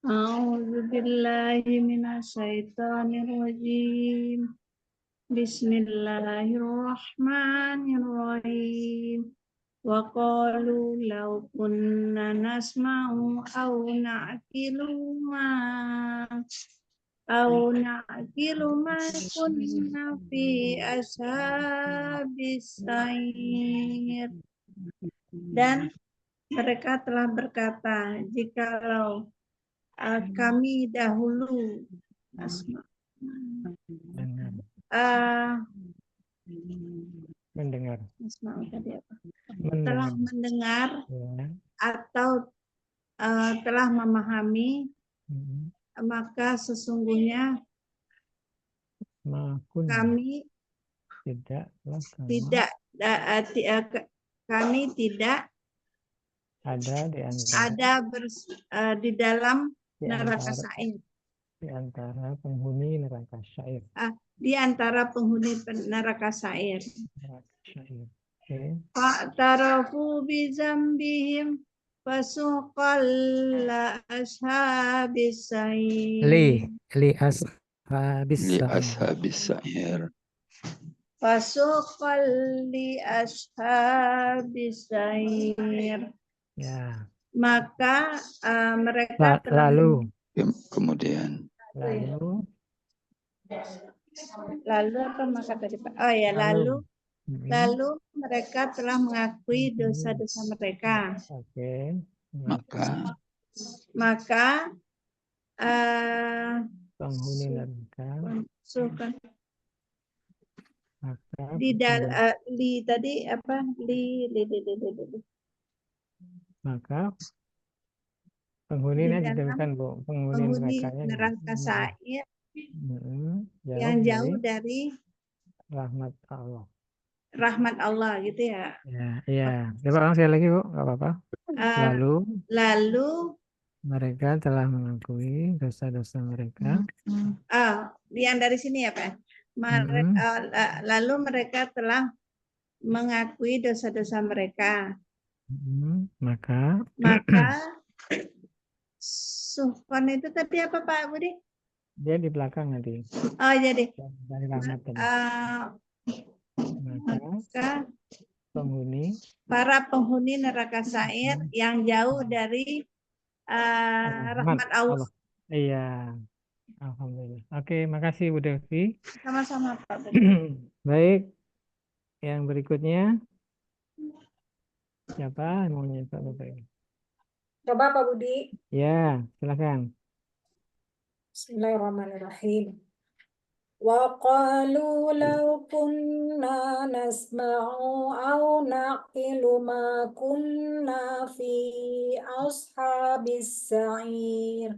A'udzu billahi minasyaitonir rajim. Bismillahirrahmanirrahim. Wa qalu law kunna nasma'u aw na'qilu ma kunna fi ashabis sa'ir. Dan mereka telah berkata, jikalau kami dahulu mendengar telah mendengar atau telah memahami, maka sesungguhnya kami tidak ada di dalam neraka Sa'ir. Di antara penghuni neraka Sa'ir. Di antara penghuni neraka Sa'ir. Okay. Fa'tarafu bizambihim fasuqal ashabis sa'ir. Li ashabis sa'ir. Fasuqal li ashabis sa'ir. Ya. Maka mereka kemudian lalu apa maka tadi Pak? Oh ya, lalu mereka telah mengakui dosa-dosa mereka. Oke. Maka penghuni neraka di tadi apa maka penghuni kan Bu, penghuni neraka Sa'ir yang jauh dari rahmat Allah. Rahmat Allah gitu ya. Iya. Coba ulang sekali lagi Bu, nggak apa-apa. Lalu mereka telah mengakui dosa-dosa mereka. Yang dari sini ya Pak. Lalu mereka telah mengakui dosa-dosa mereka. Maka suhqan itu tadi apa Pak Budi? Dia di belakang nanti. Oh jadi. Dari rahmat tadi. Maka para penghuni neraka Sa'ir yang jauh dari rahmat Allah. Iya. Alhamdulillah. Oke, makasih Bu Devi. Sama-sama Pak. Baik. Yang berikutnya siapa yang mau nyiapkan Bapak? Coba Pak Budi. Ya, silakan. Bismillahirrahmanirrahim. وقالوا لو كنا نسمع أو نعقل ما كنا في أصحاب السعير.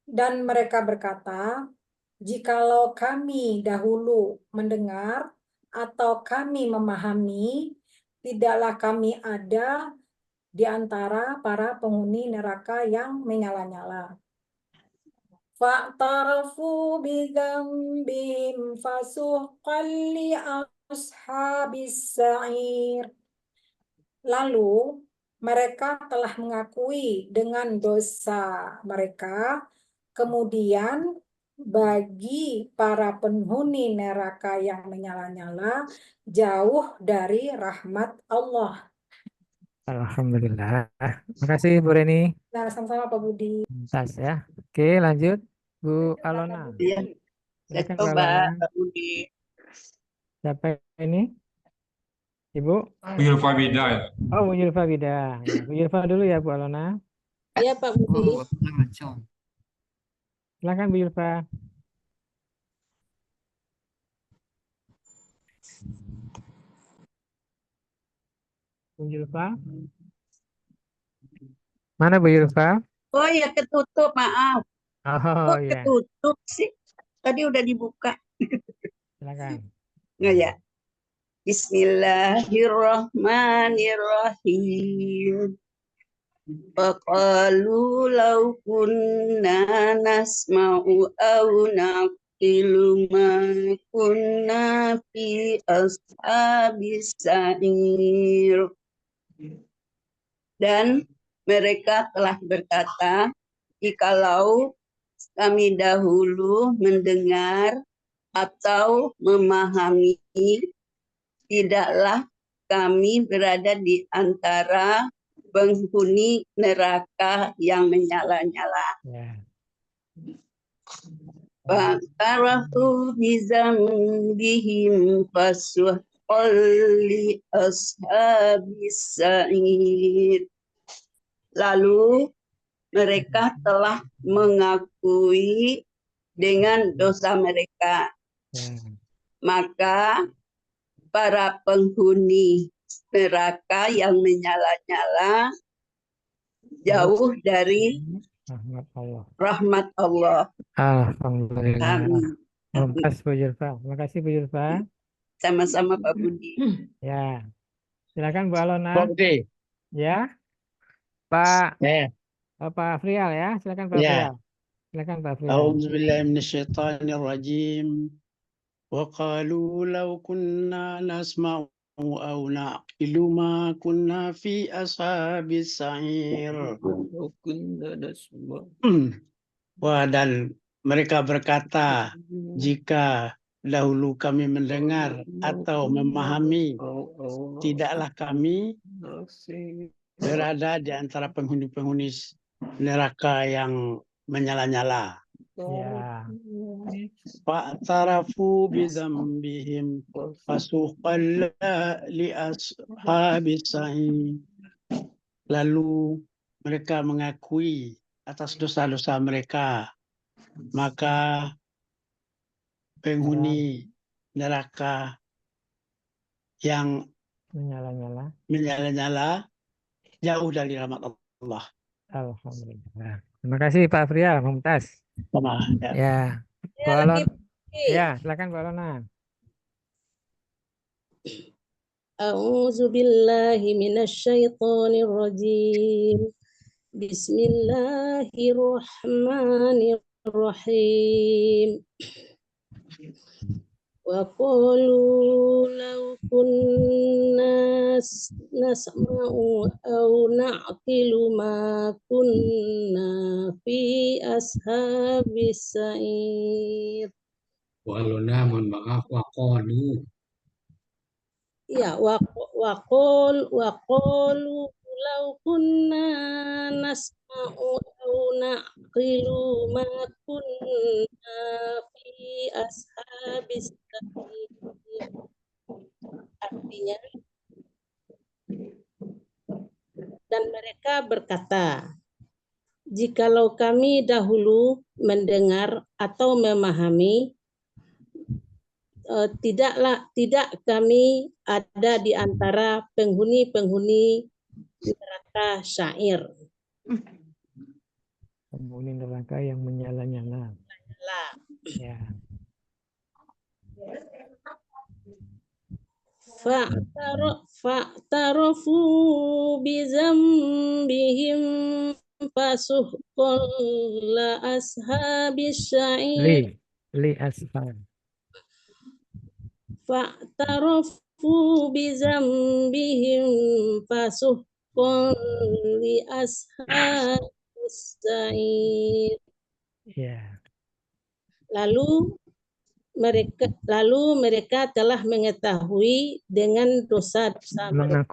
Dan mereka berkata, jikalau kami dahulu mendengar atau kami memahami, tidaklah kami ada di antara para penghuni neraka yang menyala-nyala. Fa'tarafu bidzambihim fasuhqan li ashabis sa'ir. Lalu mereka telah mengakui dengan dosa mereka, kemudian bagi para penghuni neraka yang menyala-nyala jauh dari rahmat Allah. Alhamdulillah. Makasih Bu Reni. Nah, sama-sama Pak Budi. Tas ya. Oke, lanjut Bu Alona. Iya, saya Silakan Bu coba Alona. Pak Budi. Siapa ini? Ibu? Bu Yulfa Wida ya. Oh, Bu Yulfa Wida. Ya, Bu Yulfa dulu ya Bu Alona. Ya Pak Budi. Silakan Bu Yulfa. Bu Yulfa. Mana Bu Yulfa? Oh ya, ketutup, maaf. Oh Kok ya, ketutup sih? Tadi udah dibuka. silakan. Nggak ya? Bismillahirrahmanirrahim. Faqalu law kunna nasma'u aw naqilu ma kunna fi ashabis sa'ir. Dan mereka telah berkata, jikalau kami dahulu mendengar atau memahami, tidaklah kami berada di antara penghuni neraka yang menyala-nyala. Fa'tarafu bizambihim fasuhqan li ashabis sa'ir. Lalu mereka telah mengakui dengan dosa mereka. Maka para penghuni neraka yang menyala-nyala jauh dari Rahmat Allah. rahmat Allah. Alhamdulillah. Amin. Mumtaz Bu Yulfa. Terima kasih Bu Yulfa. Sama-sama Pak Budi. Ya. Silakan Bu Alona. Pak Budi. Ya. Pak Ya. Pak Frial ya. Silakan Pak Ya. Frial. Silakan Pak Frial. A'udzubillahi minasyaitonirrajim. Wa qalu law kunna nasma'u aw naqilu ma kunna fi ashabis sa'ir. Wah, dan mereka berkata, jika dahulu kami mendengar atau memahami, tidaklah kami berada di antara penghuni-penghuni neraka yang menyala-nyala. Ya. Fa'tarafu bidzambihim fasuqan li ashabis sa'ir. Lalu mereka mengakui atas dosa-dosa mereka, maka penghuni neraka yang menyala-nyala jauh dari rahmat Allah. Alhamdulillah. Terima kasih Pak Frial. Mumtaz. Sama. Ya. Bu Alona. Ya, silakan Bu Alona. A'udzu billahi minasyaitonir rajim. Bismillahirrahmanirrahim. Wa qalu law kunna nasma'u aw na'qilu ma kunna fi ashabis sa'ir. Walona, mohon maaf, waqalu. Ya, waqalu law kunna nasma'u aw naqilu ma kunna fi ashabis sa'ir. Artinya, dan mereka berkata, jikalau kami dahulu mendengar atau memahami, tidak kami ada di antara penghuni-penghuni neraka syair. Penghuni neraka yang menyala-nyala. Ya. Fa'tarafu bizambihim fasuhqan la ashabis sa'ir. Li ashab. Fa'tarafu bizambihim fasuhqan li ashabis sa'ir. Ya. Lalu mereka telah mengetahui dengan dosa-dosa mereka.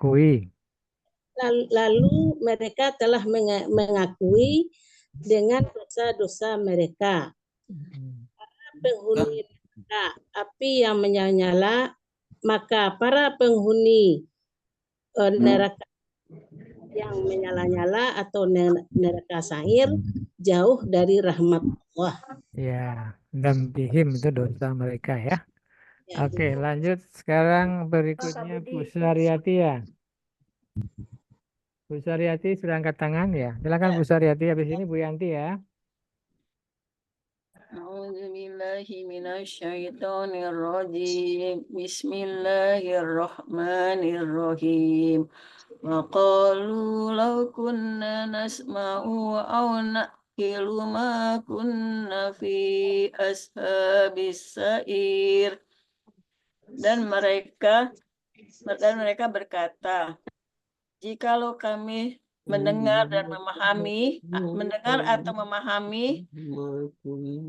Lalu mereka telah mengakui dengan dosa-dosa mereka. Para penghuni neraka api yang menyala-nyala, maka para penghuni neraka yang menyala-nyala atau neraka sa'ir jauh dari rahmat Allah. Ya, dan bihim itu dosa mereka ya. Oke, lanjut sekarang berikutnya Bu Suryati ya. Bu Suryati sudah angkat tangan ya. Silakan Bu Suryati, habis ini Bu Yanti ya. A'udzubillahi minasyaitonirrajim. Bismillahirrahmanirrahim. Wa qalu law kunna nasma'u aw na'qilu ma kunna fi ashabis sa'ir. Dan mereka berkata, jikalau kami mendengar dan mendengar atau memahami,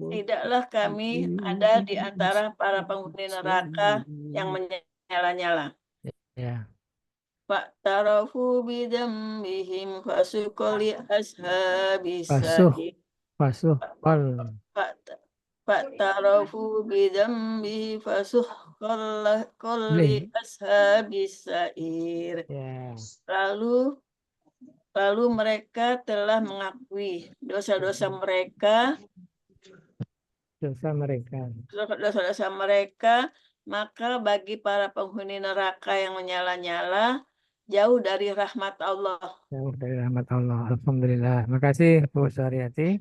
tidaklah kami ada di antara para penghuni neraka yang menyala-nyala. Ya. Fa'tarafu bidzambihim fasuqal li ashabis sa'ir. Fa'tarafu bidzambihi fasuqal li ashabis sa'ir. Lalu mereka telah mengakui dosa-dosa mereka. Dosa-dosa mereka, maka bagi para penghuni neraka yang menyala-nyala, jauh dari rahmat Allah. Jauh dari rahmat Allah. Alhamdulillah. Makasih Bu Suryati.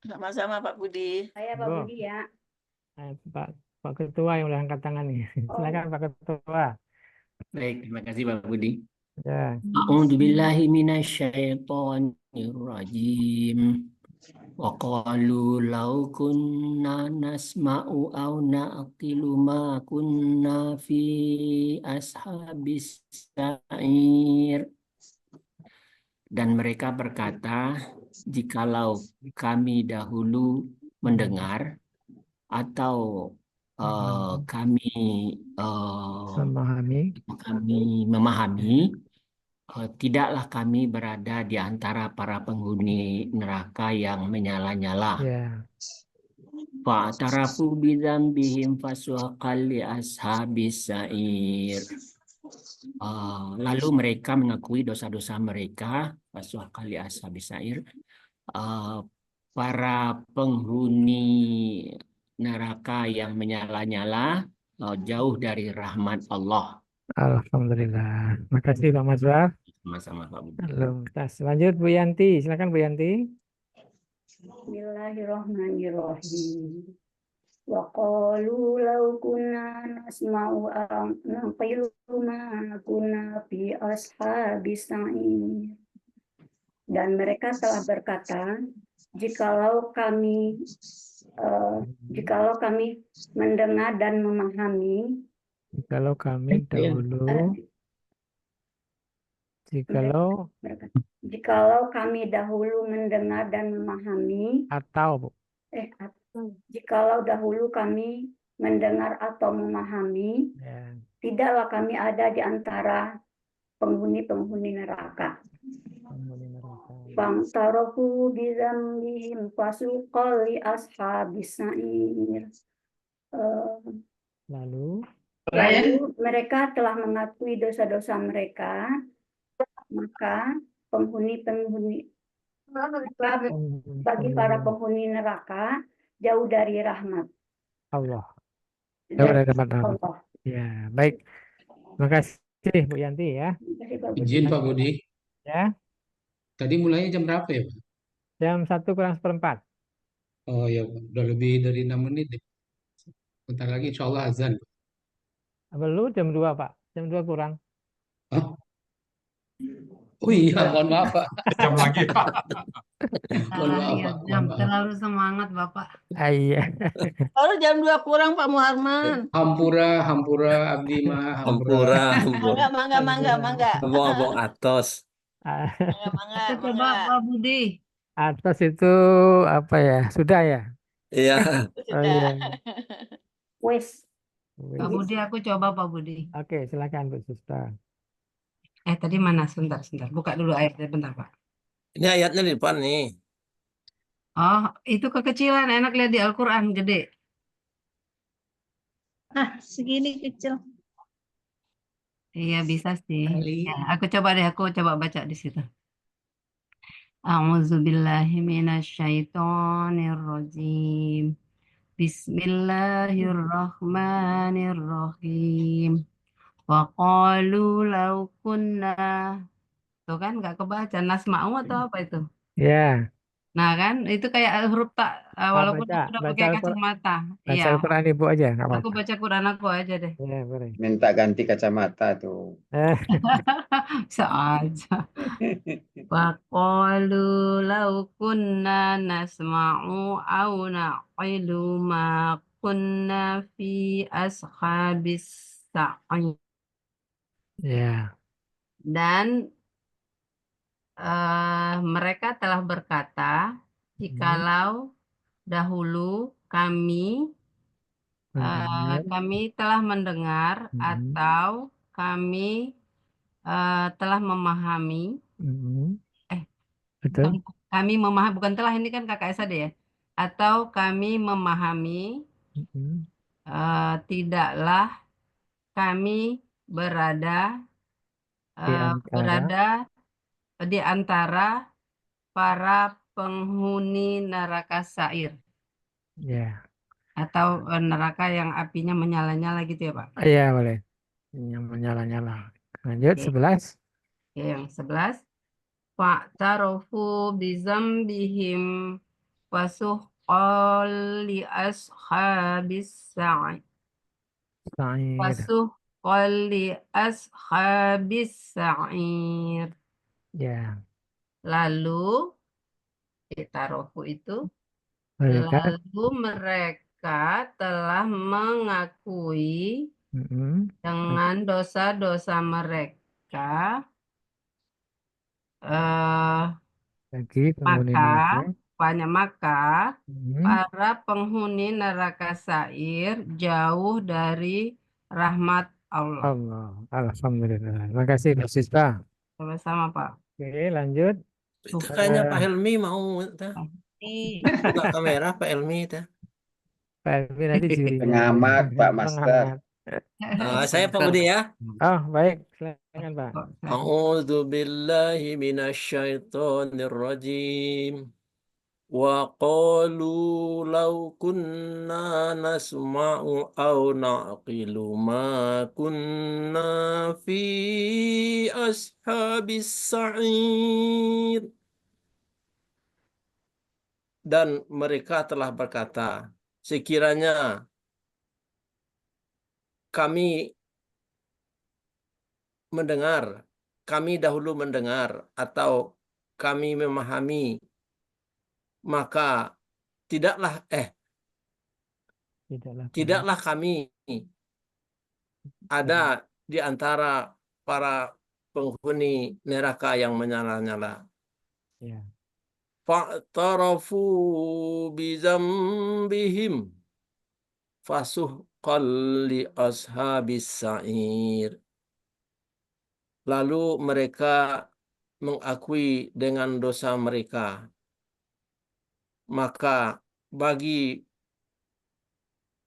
Sama-sama Pak Budi. Saya Pak Budi ya. Pak Ketua yang udah angkat tangan nih. Silakan Pak Ketua. Baik, terima kasih Pak Budi. Ya. A'udzubillahi minasyaitonirrajim. Wa qalu law kunna nasma'u aw na'qilu ma kunna fi ashabis sa'ir. Dan mereka berkata, jikalau kami dahulu mendengar atau kami memahami, tidaklah kami berada di antara para penghuni neraka yang menyala-nyala. Fa'tarafu bidzambihim fasuqal li ashabis sa'ir. Lalu mereka mengakui dosa-dosa mereka, fasuqal li ashabis sa'ir. Para penghuni neraka yang menyala-nyala jauh dari rahmat Allah. Alhamdulillah. Makasih Pak Mazhar. Sama-sama Pak Budi. Lanjut Bu Yanti. Silakan Bu Yanti. Bismillahirrahmanirrahim. Wa qalu law kunna nasma'u aw naqilu ma kunna fi ashabis sa'ir. Dan mereka telah berkata, jikalau kami mendengar dan memahami, jikalau kami dahulu mendengar dan memahami, jikalau dahulu kami mendengar atau memahami, tidaklah kami ada di antara penghuni-penghuni neraka. Fa'tarafu bidzambihim fasuqal li ashabis sa'ir. Lalu mereka telah mengakui dosa-dosa mereka, maka penghuni-penghuni Bagi para penghuni neraka jauh dari rahmat Allah. Jauh dari rahmat Allah. Allah. Ya, baik. Terima kasih Bu Yanti ya. Izin Pak Budi. Ya, Tadi mulainya jam berapa ya, Pak? jam 1:04. Oh ya, Pak. Udah lebih dari 6 menit. Bentar lagi insya Allah azan. Belum jam 2 Pak. Jam 2 kurang. Hah? Oh iya, mohon maaf Pak. Jam lagi, Pak. Mohon maaf Pak. Mohon maaf. Terlalu semangat Bapak. Iya. Baru jam 2 kurang Pak Muharman. Hampura, hampura, abdi mah, hampura. Hampura, Mangga. abang-abang atos. Mangga. Aku coba Pak Budi. Atas itu apa ya? Sudah ya? Iya. Oh iya. Wes. Pak Budi, aku coba Pak Budi. Oke, silakan Bu Sista. Tadi mana? Sebentar. Buka dulu ayatnya, bentar Pak. Ini ayatnya di depan nih. Oh, itu kekecilan. Enak lihat di Al-Quran, gede. Nah, segini kecil. Iya, bisa sih. Ya, aku coba baca di situ. A'udzubillahi minasyaitonirrajim. Bismillahirrahmanirrahim. Wa qalu law kunna. Tuh kan nggak kebaca nasma'u atau apa itu? Ya, Nah kan itu kayak huruf tak walaupun baca, aku udah baca pakai Al-Quran, kacamata. baca Iya, Al-Quran Ibu aja, nggak aku apa-apa. baca Quran aku aja deh. Ya, boleh. Minta ganti kacamata tuh. Bisa aja. Wa qalu law kunna nasma'u aw naqilu ma kunna fi ashabis sa'ir. Ya, Dan mereka telah berkata, jikalau dahulu kami telah mendengar atau kami telah memahami. betul. Kami memahami, bukan telah, ini kan KKSAD ya. Atau kami memahami, tidaklah kami berada di antara para penghuni neraka Sa'ir. Ya, Atau neraka yang apinya menyala-nyala gitu ya Pak? iya boleh. Yang menyala-nyala. Lanjut, 11. Ya, yang 11. Fa'tarofu bizambihim wasuhqal li ashabis sa'ir. Wasuhqal li ashabis sa'ir. Ya, Lalu Itarofu itu mereka. lalu mereka telah mengakui dengan dosa-dosa mereka, Bagi penghuni neraka. maka para penghuni neraka Sa'ir jauh dari rahmat Allah. Allah, alhamdulillah. Terima kasih Bu Sista. Sama-sama Pak. Oke, lanjut. Itu kayaknya Pak Helmi mau buka kamera Pak Helmi itu. Pak Helmi nanti jurinya. Pengamat Pak Master. Saya Pak Budi ya. Oh, baik. Silakan Pak. A'udzu billahi minasyaitonir rajim. Wa qalu law kunna nasma'u aw naqilu ma kunna fi ashabis sa'ir. Dan mereka telah berkata, sekiranya kami dahulu mendengar atau kami memahami, maka tidaklah kami ada di antara para penghuni neraka yang menyala-nyala. Ya. Fa'tarafu bizambihim fasuhqal li ashabis sa'ir. Lalu mereka mengakui dengan dosa mereka. Maka bagi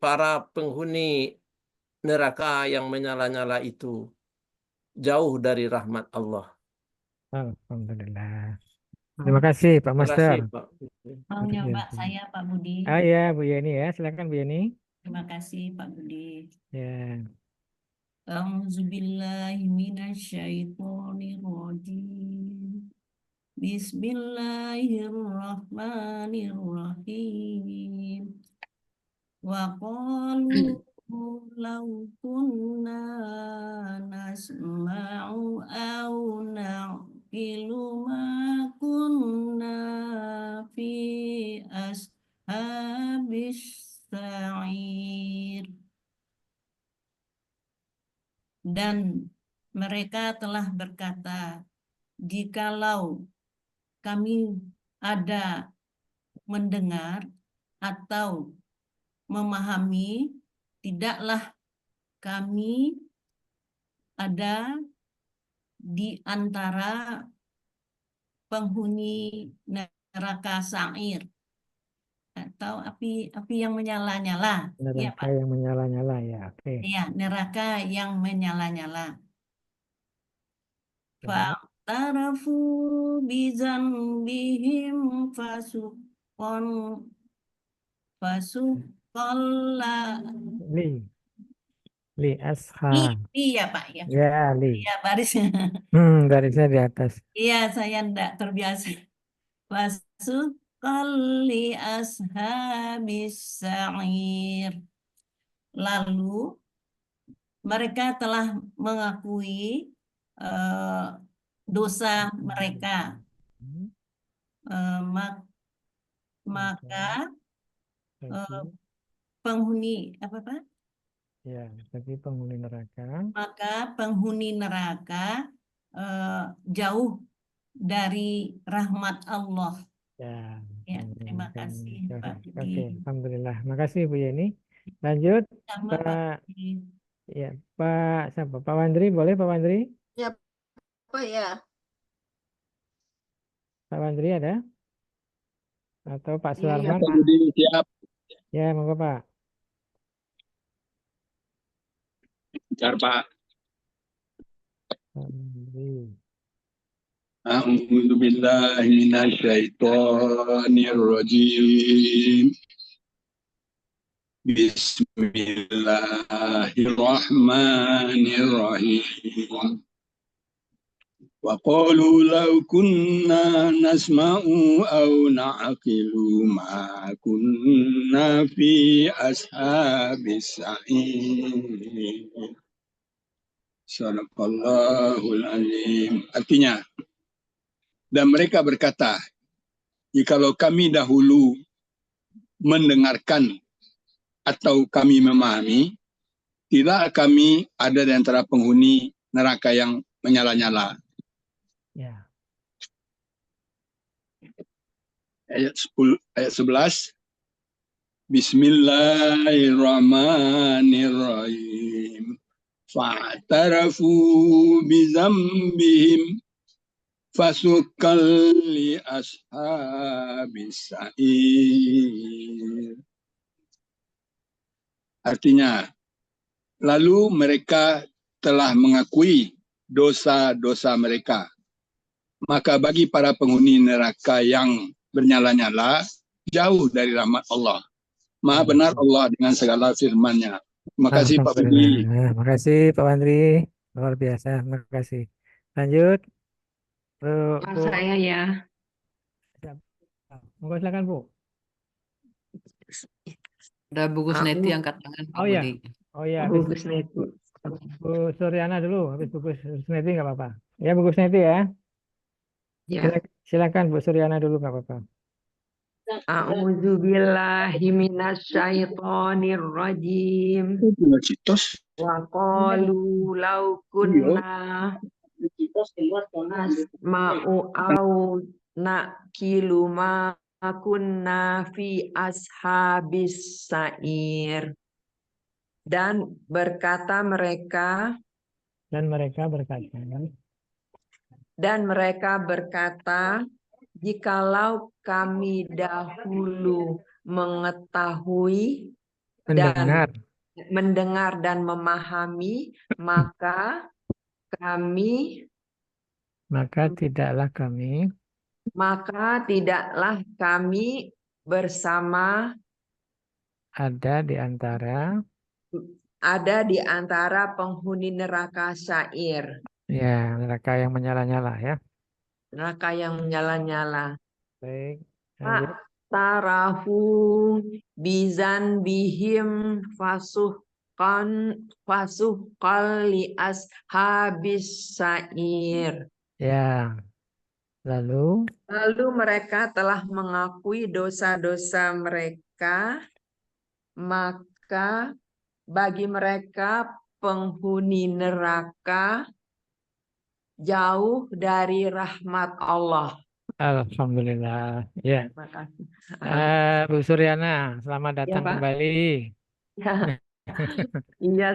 para penghuni neraka yang menyala-nyala itu jauh dari rahmat Allah. Alhamdulillah. Terima kasih Pak Terima Master. kasih, Pak. Mau Luar nyoba biasa. saya Pak Budi. Ah ya, Bu Yeni ya, silakan Bu Yeni. Terima kasih Pak Budi. Ya. A'udzubillahi minasyaitonirrajim. Bismillahirrahmanirrahim. Wa qalu law kunna nasma'u aw na'qilu ma kunna fi ashabis sa'ir. Dan mereka telah berkata, jikalau kami ada mendengar atau memahami, tidaklah kami ada di antara penghuni neraka Sa'ir atau api yang menyala-nyala. Ya, Neraka Pak. yang menyala-nyala ya. Oke. Iya, neraka yang menyala-nyala. Fa'tarafu bizambihim fasuqalla Li ashab. Iya Pak ya. Ya, li. Iya barisnya. Garisnya di atas. Iya saya enggak terbiasa. Fasuqalli ashabis sa'ir. Lalu mereka telah mengakui dosa mereka. Maka penghuni apa Pak? Ya, bagi penghuni neraka. Maka penghuni neraka jauh dari rahmat Allah. Ya. Ya, terima kasih Pak Budi. Oke, alhamdulillah. Makasih Bu Yeni. Lanjut Sama Pak Budi. Ya, Pak siapa? Pak Wandri, boleh Pak Wandri? Ya, Pak ya. Pak Wandri ada? Atau Pak Iya, Suarman? Pak Budi, siap. Ya, monggo Pak. Bentar, Pak. Wandri. A'udzu billahi minasyaitonir rajim. Bismillahirrahmanirrahim. Wa qalu law kunna nasma'u aw na'qilu ma kunna fi ashabis sa'ir. Sadaqallahul azim. Artinya, dan mereka berkata, jikalau kami dahulu mendengarkan atau kami memahami, tidak kami ada di antara penghuni neraka yang menyala-nyala. Ya. Ayat 11. Bismillahirrahmanirrahim. Fa'tarafu bizambihim fasuqal li ashabis sa'ir. Artinya, lalu mereka telah mengakui dosa-dosa mereka. Maka bagi para penghuni neraka yang bernyala-nyala, jauh dari rahmat Allah. Maha benar Allah dengan segala firman-Nya. Terima kasih Pak Budi. Terima kasih Pak Wandri. Luar biasa, terima kasih. Lanjut. Bu. Saya ya. Monggo silakan Bu. Ada Bu Gusneti angkat tangan Pak Oh ya. Budi. Oh ya, Bu Gusneti. Bu Suryana dulu, habis Bu Gusneti nggak apa-apa. Ya Bu Gusneti ya. Ya. Silakan Bu Suryana dulu nggak apa-apa. A'udzubillahi minasyaitonirrajim. Wa qalu law kunna nasma'u aw na'qilu ma kunna fi ashabis sa'ir. Dan berkata mereka, jikalau kami dahulu mendahului mendengar dan memahami, maka tidaklah kami maka tidaklah kami bersama Ada di antara penghuni neraka syair, ya neraka yang menyala-nyala ya. neraka yang menyala-nyala. Baik. Lanjut. Tarafu bizan bihim fasuhqal li ashabis sa'ir. Ya. Lalu Mereka telah mengakui dosa-dosa mereka, maka bagi mereka penghuni neraka jauh dari rahmat Allah. alhamdulillah. Ya. Terima kasih. Bu Suryana, selamat datang Pak. kembali. Iya,